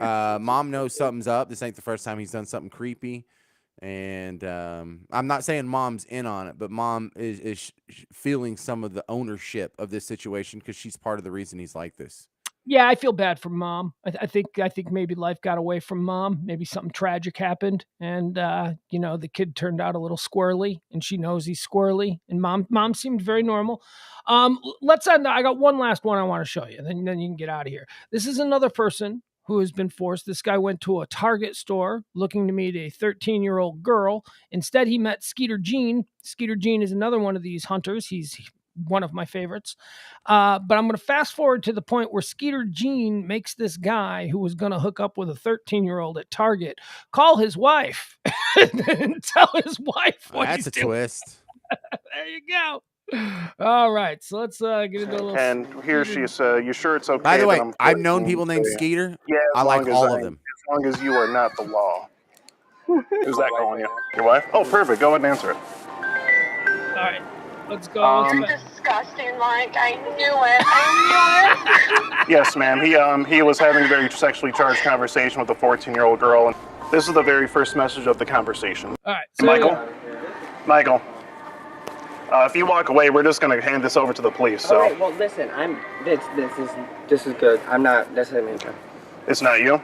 Mom knows something's up. This ain't the first time he's done something creepy. And I'm not saying mom's in on it, but mom is feeling some of the ownership of this situation because she's part of the reason he's like this. Yeah, I feel bad for mom. I think maybe life got away from mom. Maybe something tragic happened, and the kid turned out a little squirrely, and she knows he's squirrely. And mom seemed very normal. Let's end. I got one last one I want to show you, and then you can get out of here. This is another person who has been forced. This guy went to a Target store looking to meet a 13-year-old girl. Instead, he met Skeeter Jean. Skeeter Jean is another one of these hunters. He's one of my favorites. But I'm going to fast forward to the point where Skeeter Jean makes this guy who was going to hook up with a 13-year-old at Target call his wife and tell his wife what That's he's a doing. twist. There you go. All right, so let's get into a little. And here she said, "You sure it's okay?" By the way, that I've known people named say, Skeeter. Yeah, I like all of them. As long as you are not the law. Who's that calling you? Your wife? Oh, perfect. Go ahead and answer it. All right, let's go. You're disgusting, Mike. I knew it. Yes, ma'am. He was having a very sexually charged conversation with a 14-year-old girl, and this is the very first message of the conversation. All right, so Michael. If you walk away, we're just gonna hand this over to the police. So. All right. Well, listen. This is good. I'm not. This isn't me. It's not you.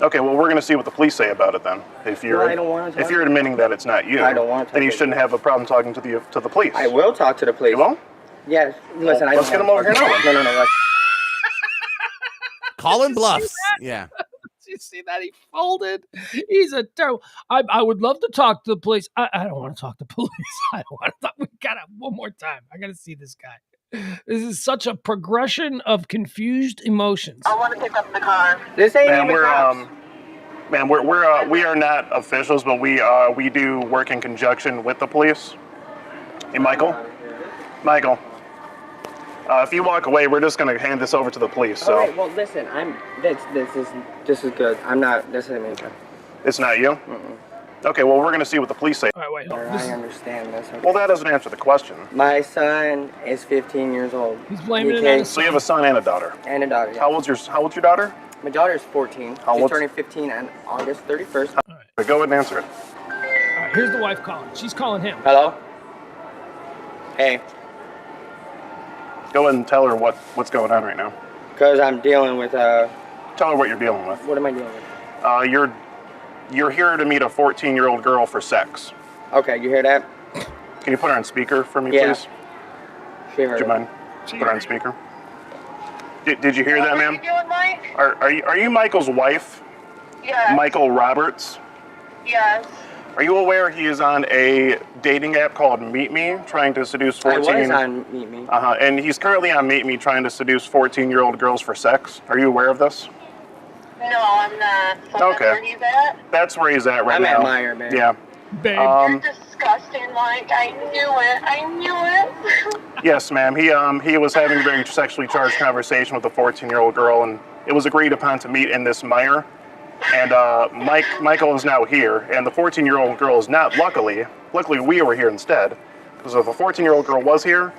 Okay. Well, we're gonna see what the police say about it then. If you're, I don't want to. If you're admitting that it's not you, I don't want to. Then you shouldn't have a problem talking to the police. I will talk to the police. You will? Yes. Listen. Well, let's get him over here now. No. Calling bluffs. Yeah. You see that? He folded. He's a terrible. I would love to talk to the police. I don't want to talk to police. I don't want to talk. We gotta one more time. I gotta see this guy. This is such a progression of confused emotions. I want to pick up the car. This ain't Man, even we are not officials, but we do work in conjunction with the police. Hey, Michael. If you walk away, we're just gonna hand this over to the police. So. All right. Well, listen. This is good. I'm not. This isn't me. It's not you. Okay. Well, we're gonna see what the police say. All right. Wait. I understand this. Okay. Well, that doesn't answer the question. My son is 15 years old. He's blaming it on his So you have a son and a daughter. And a daughter. Yeah. How old's your daughter? My daughter's 14. She's turning 15 on August 31st. All right. Go ahead and answer it. All right. Here's the wife calling. She's calling him. Hello. Hey. Go ahead and tell her what's going on right now. Because I'm dealing with Tell her what you're dealing with. What am I dealing with? You're here to meet a 14-year-old girl for sex. Okay, you hear that? Can you put her on speaker for me, Yeah. please? She heard Would you mind? Put her on speaker. Did you hear that, ma'am? What are you doing, Mike? Are you Michael's wife? Yes. Michael Roberts? Yes. Are you aware he is on a dating app called Meet Me, trying to seduce 14? I was on Meet Me. And he's currently on Meet Me trying to seduce 14-year-old girls for sex. Are you aware of this? No, I'm not. So Okay. that's where he's at? That's where he's at right now. I'm at Meyer, man. Yeah. Babe. You're disgusting, Mike. I knew it. Yes, ma'am. He was having a very sexually charged conversation with a 14-year-old girl, and it was agreed upon to meet in this Meyer. And Michael is now here, and the 14-year-old girl is not. Luckily, we were here instead. Because if a 14-year-old girl was here,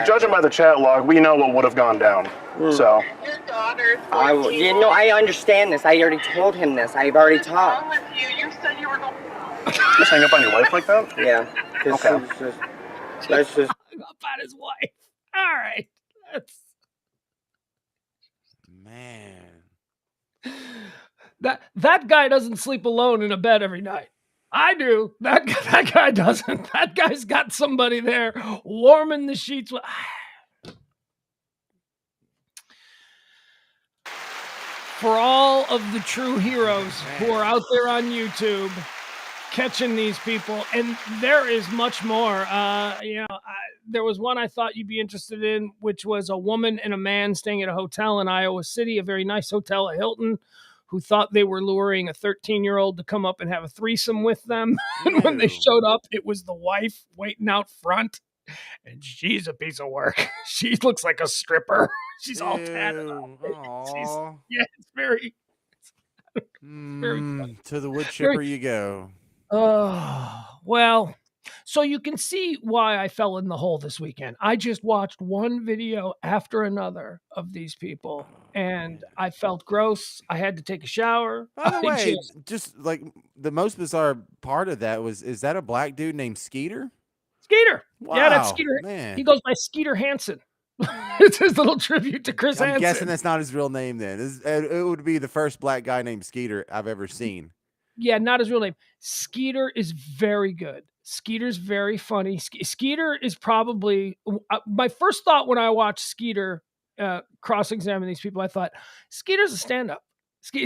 judging by the chat log, we know what would have gone down. So. Your daughter's 14. I understand this. I already told him this. I've already talked. What's wrong with you? You said you were going. Just hang up on your wife like that? Yeah. Okay. Let's just. Hung up on his wife. All right. Man. That guy doesn't sleep alone in a bed every night. I do. That guy doesn't. That guy's got somebody there warming the sheets. For all of the true heroes who are out there on YouTube catching these people, and there is much more. There was one I thought you'd be interested in, which was a woman and a man staying at a hotel in Iowa City, a very nice hotel, a Hilton, who thought they were luring a 13-year-old to come up and have a threesome with them. And when they showed up, it was the wife waiting out front. and she's a piece of work. She looks like a stripper. She's all tatted up. Ew. Aw. It's very, very funny. To the wood Very. chipper you go. Oh, well, so you can see why I fell in the hole this weekend. I just watched one video after another of these people, and I felt gross. I had to take a shower. By the I way, just just like the most bizarre part of that is that a black dude named Skeeter? Skeeter. Yeah, that's Wow, Skeeter. man. He goes by Skeeter Hansen. It's his little tribute to Chris I'm Hansen. guessing that's not his real name then. It would be the first black guy named Skeeter I've ever seen. Yeah, not his real name. Skeeter is very good. Skeeter's very funny. Skeeter is probably my first thought when I watched Skeeter cross-examine these people. I thought Skeeter's a stand-up.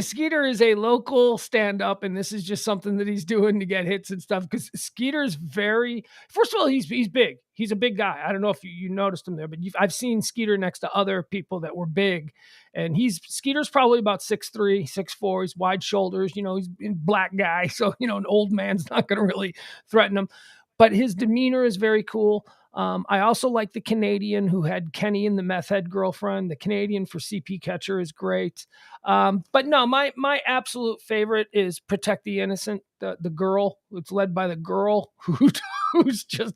Skeeter is a local stand-up, and this is just something that he's doing to get hits and stuff. Because Skeeter's very, first of all, he's big. He's a big guy. I don't know if you noticed him there, but I've seen Skeeter next to other people that were big, and Skeeter's probably about 6'3", 6'4". He's wide shoulders. He's a black guy, so an old man's not going to really threaten him. But his demeanor is very cool. I also like the Canadian who had Kenny and the meth head girlfriend. The Canadian for CP Catcher is great. But no, my absolute favorite is Protect the Innocent, the girl. It's led by the girl who's just,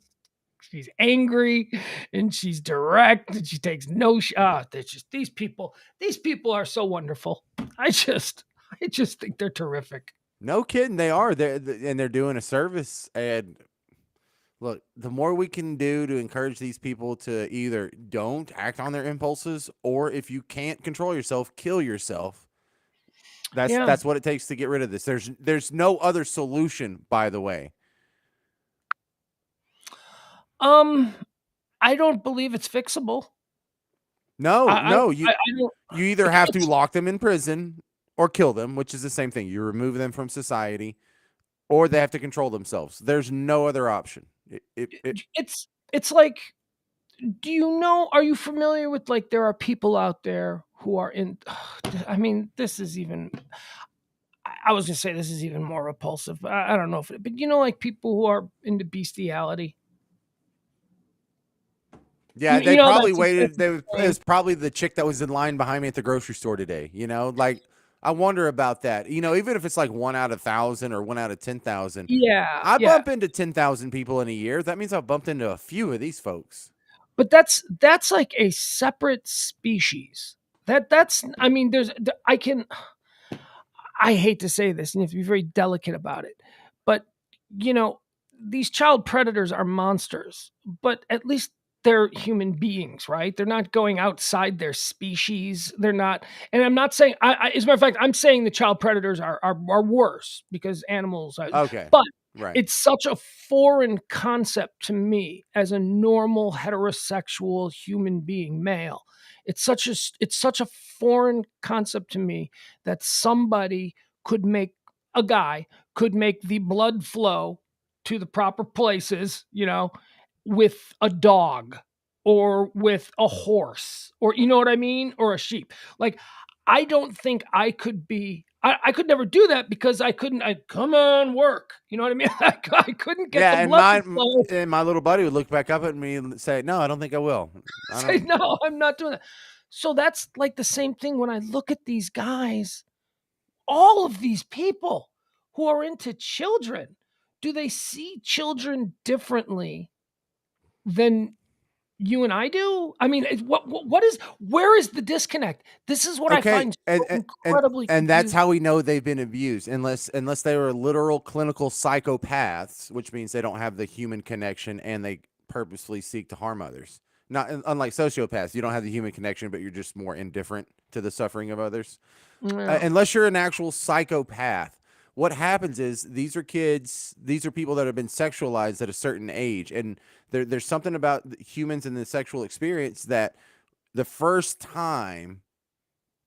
she's angry and she's direct and she takes no shot. There's just these people are so wonderful. I just think they're terrific. No kidding, they are. They're doing a service. And look, the more we can do to encourage these people to either don't act on their impulses, or if you can't control yourself, kill yourself. That's what it takes to get rid of this. There's no other solution, by the way. I don't believe it's fixable. No, you either have to lock them in prison or kill them, which is the same thing. You remove them from society, or they have to control themselves. There's no other option. It's like, are you familiar with, like, there are people out there who are in, I mean, this is even, I was going to say this is even more repulsive. I don't know if but like people who are into bestiality. Yeah, they probably waited. It was probably the chick that was in line behind me at the grocery store today. Like, I wonder about that. Even if it's like 1 out of 1,000 or 1 out of 10,000. Yeah, I bump into 10,000 people in a year. That means I've bumped into a few of these folks. But that's like a separate species. I mean, I hate to say this, and you have to be very delicate about it, but these child predators are monsters, but at least they're human beings, right? They're not going outside their species. They're not, and I'm not saying, as a matter of fact, I'm saying the child predators are worse because animals are, okay. But right. It's such a foreign concept to me as a normal heterosexual human being, male. It's such a foreign concept to me that a guy could make the blood flow to the proper places, with a dog or with a horse, or you know what I mean? Or a sheep. Like, I don't think I could be, I could never do that because I come on, work. You know what I mean? I couldn't get the blood flow. And my little buddy would look back up at me and say, "No, I don't think I will." No, I'm not doing that. So that's like the same thing when I look at these guys, all of these people who are into children. Do they see children differently than you and I do? I mean, where is the disconnect? This is what I find so incredibly and that's how we know they've been abused, unless they were literal clinical psychopaths, which means they don't have the human connection and they purposefully seek to harm others. Not unlike sociopaths, you don't have the human connection, but you're just more indifferent to the suffering of others. Yeah. Unless you're an actual psychopath. What happens is these are people that have been sexualized at a certain age, and there's something about humans and the sexual experience that the first time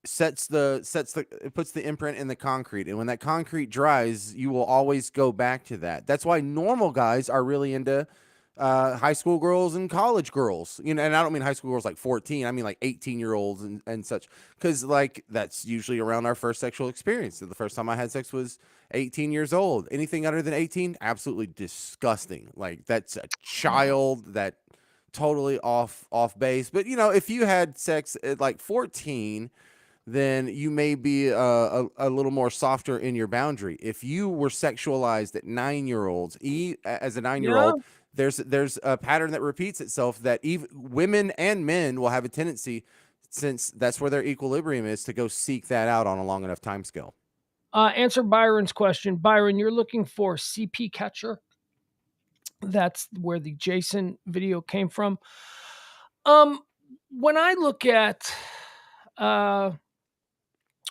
puts the imprint in the concrete, and when that concrete dries, you will always go back to that. That's why normal guys are really into high school girls and college girls, and I don't mean high school girls like 14, I mean like 18-year-olds and such, because like that's usually around our first sexual experience. So the first time I had sex was 18 years old. Anything other than 18, absolutely disgusting. Like, that's a child. That totally off base. But if you had sex at like 14, then you may be a little more softer in your boundary. If you were sexualized at 9-year-olds, as a 9-year-old, there's a pattern that repeats itself that even women and men will have a tendency, since that's where their equilibrium is, to go seek that out on a long enough time scale. Answer Byron's question. Byron, you're looking for CP Catcher. That's where the Jason video came from. When I look at, all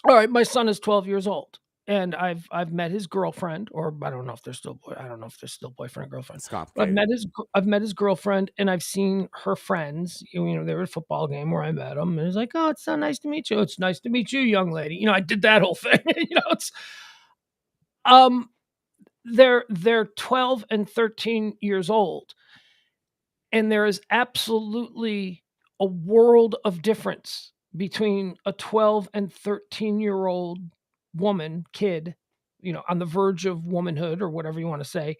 right, my son is 12 years old, and I've met his girlfriend, or I don't know if they're still boyfriend and girlfriend. It's I've complicated. met his girlfriend, and I've seen her friends. They were at a football game where I met them, and it's like, oh, it's so nice to meet you. It's nice to meet you, young lady. I did that whole thing. It's they're 12 and 13 years old, and there is absolutely a world of difference between a 12 and 13-year-old kid, on the verge of womanhood or whatever you want to say,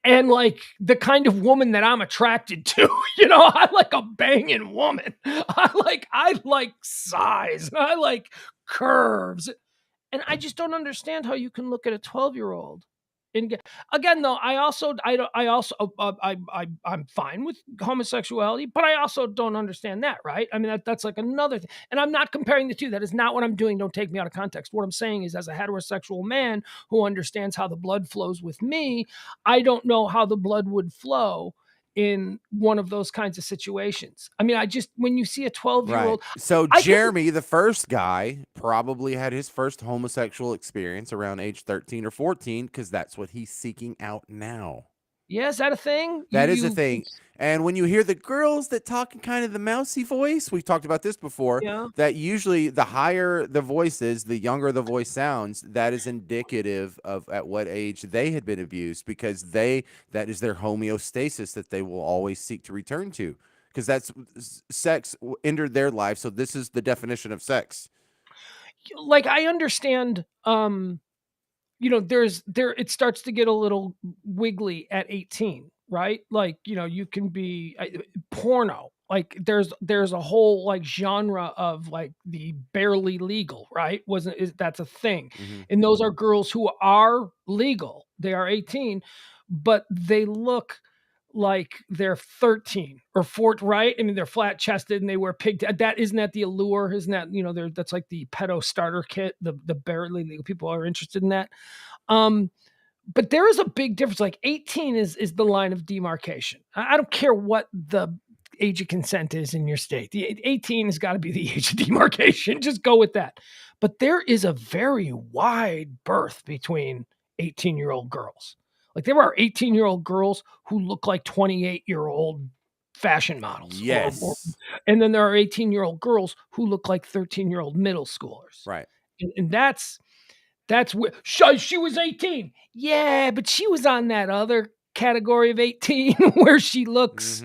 and like the kind of woman that I'm attracted to. I like a banging woman. I like size. I like curves. And I just don't understand how you can look at a 12-year-old and again, though, I'm fine with homosexuality, but I also don't understand that, right? I mean, that's like another thing. And I'm not comparing the two. That is not what I'm doing. Don't take me out of context. What I'm saying is, as a heterosexual man who understands how the blood flows with me, I don't know how the blood would flow in one of those kinds of situations. I mean, when you see a 12-year-old. Right. So Jeremy, the first guy, probably had his first homosexual experience around age 13 or 14, because that's what he's seeking out now. Yeah, is that a thing? That is a thing. And when you hear the girls that talk in kind of the mousy voice, we've talked about this before, that usually the higher the voice is, the younger the voice sounds. That is indicative of at what age they had been abused, because that is their homeostasis that they will always seek to return to, because that's sex entered their life. So this is the definition of sex. Like, I understand, it starts to get a little wiggly at 18, right? Like, you can be porno. Like there's a whole like genre of like the barely legal, right? That's a thing. And those are girls who are legal. They are 18, but they look like they're 13 or 14, right? I mean, they're flat chested and they wear isn't that the allure? Isn't that, that's like the pedo starter kit, the barely legal people are interested in that. But there is a big difference. Like 18 is the line of demarcation. I don't care what the age of consent is in your state. The 18 has got to be the age of demarcation. Just go with that. But there is a very wide berth between 18-year-old girls. Like there are 18-year-old girls who look like 28-year-old fashion models. Yes. And then there are 18-year-old girls who look like 13-year-old middle schoolers. Right. And that's where she was 18. Yeah, but she was on that other category of 18 where she looks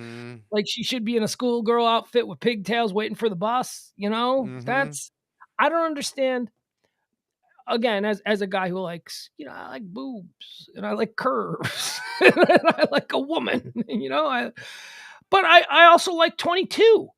like she should be in a schoolgirl outfit with pigtails waiting for the bus. I don't understand. Again, as a guy who likes, I like boobs and I like curves and I like a woman, but I also like 22.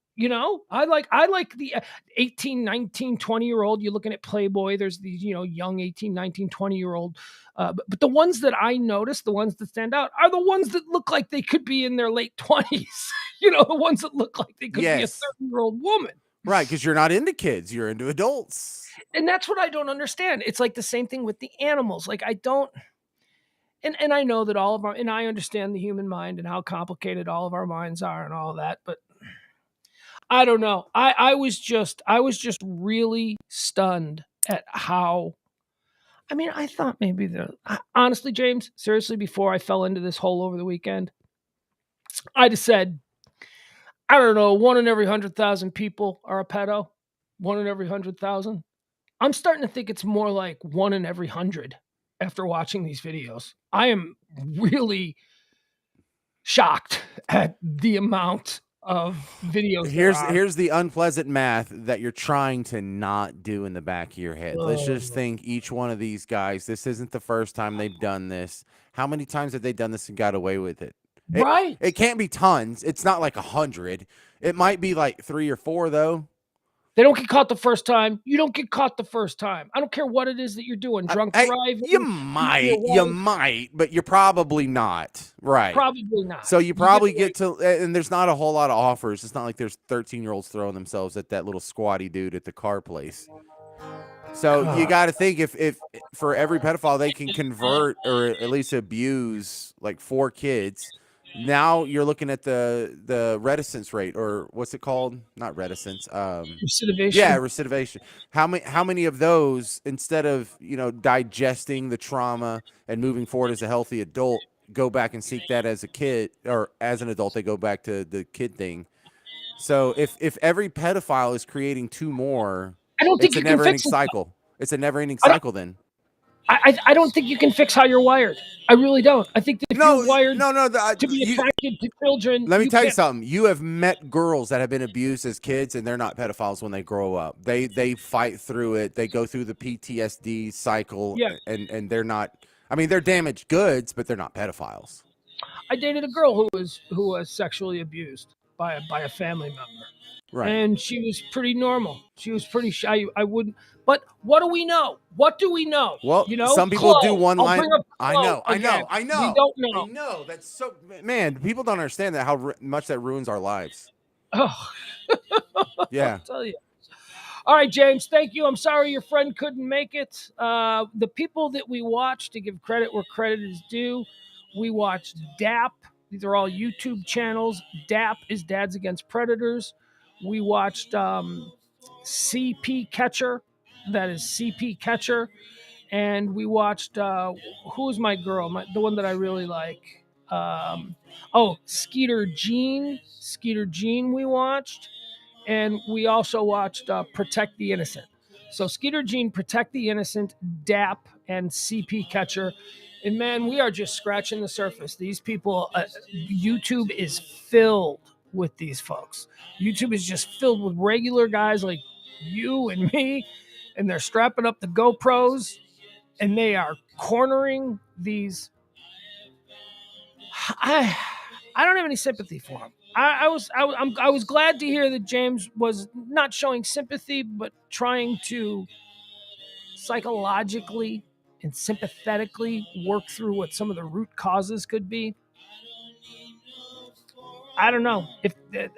I like the 18, 19, 20-year-old. You're looking at Playboy. There's these, young 18, 19, 20-year-old. But the ones that I notice, the ones that stand out are the ones that look like they could be in their late 20s. The ones that look like they could be a 30-year-old woman. Right, because you're not into kids. You're into adults. And that's what I don't understand. It's like the same thing with the animals. Like I don't. And I know that and I understand the human mind and how complicated all of our minds are and all that, but I don't know. I was just really stunned at how. I mean, I thought maybe honestly, James, seriously, before I fell into this hole over the weekend, I just said, I don't know, 1 in every 100,000 people are a pedo. 1 in every 100,000. I'm starting to think it's more like 1 in every 100 after watching these videos. I am really shocked at the amount of videos. Here's the unpleasant math that you're trying to not do in the back of your head. Let's just think each one of these guys, this isn't the first time they've done this. How many times have they done this and got away with it? Right. It can't be tons. It's not like 100. It might be like 3 or 4 though. They don't get caught the first time. You don't get caught the first time. I don't care what it is that you're doing. Drunk driving. You might, but you're probably not. Right. Probably not. So you probably get to, and there's not a whole lot of offers. It's not like there's 13-year-olds throwing themselves at that little squatty dude at the car place. So you got to think if for every pedophile they can convert or at least abuse like 4 kids. Now you're looking at the reticence rate, or what's it called? Not reticence. Recidivation. Yeah, recidivation. How many of those, instead of digesting the trauma and moving forward as a healthy adult, go back and seek that as a kid, or as an adult they go back to the kid thing. So if every pedophile is creating 2 more, I don't think it's a you can never-ending fix it. cycle. It's a never-ending cycle then. I don't think you can fix how you're wired. I really don't. I think that if you're wired to be attracted to children, let me tell you something. You have met girls that have been abused as kids, and they're not pedophiles when they grow up. They fight through it. They go through the PTSD cycle, and they're not. I mean, they're damaged goods, but they're not pedophiles. I dated a girl who was sexually abused by a family member. Right. And she was pretty normal. She was pretty shy. I wouldn't. But what do we know? What do we know? Well, some people do one line. I know. We don't know. I know. That's so. Man, people don't understand that how much that ruins our lives. Oh, yeah. I'll tell you. All right, James. Thank you. I'm sorry your friend couldn't make it. The people that we watched, to give credit where credit is due, we watched DAP. These are all YouTube channels. DAP is Dads Against Predators. We watched CP Catcher. That is CP Catcher. And we watched, who's my girl? The one that I really like. Skeeter Jean. Skeeter Jean we watched. And we also watched Protect the Innocent. So Skeeter Jean, Protect the Innocent, DAP, and CP Catcher. And man, we are just scratching the surface. These people, YouTube is filled with these folks. YouTube is just filled with regular guys like you and me, and they're strapping up the GoPros, and they are cornering these. I don't have any sympathy for them. I was glad to hear that James was not showing sympathy, but trying to psychologically and sympathetically work through what some of the root causes could be. I don't know.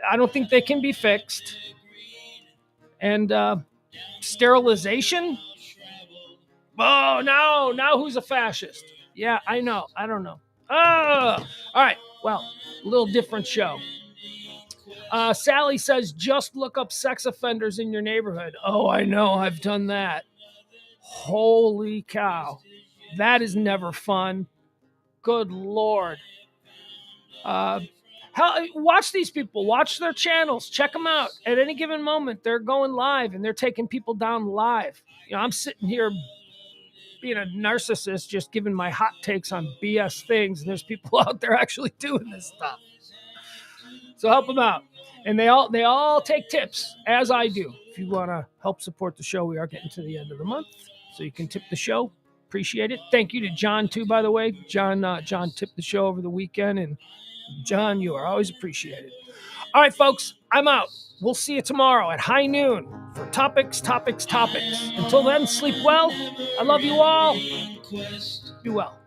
I don't think they can be fixed. And sterilization? Oh, now who's a fascist? Yeah, I know. I don't know. Oh, all right. Well, a little different show. Sally says, just look up sex offenders in your neighborhood. Oh, I know. I've done that. Holy cow. That is never fun. Good Lord. Watch these people. Watch their channels. Check them out. At any given moment, they're going live and they're taking people down live. I'm sitting here being a narcissist, just giving my hot takes on BS things, and there's people out there actually doing this stuff. So help them out. And they all take tips, as I do. If you want to help support the show, we are getting to the end of the month, so you can tip the show. Appreciate it. Thank you to John, too, by the way. John tipped the show over the weekend, and John, you are always appreciated. All right, folks, I'm out. We'll see you tomorrow at high noon for topics. Until then, sleep well. I love you all. Be well.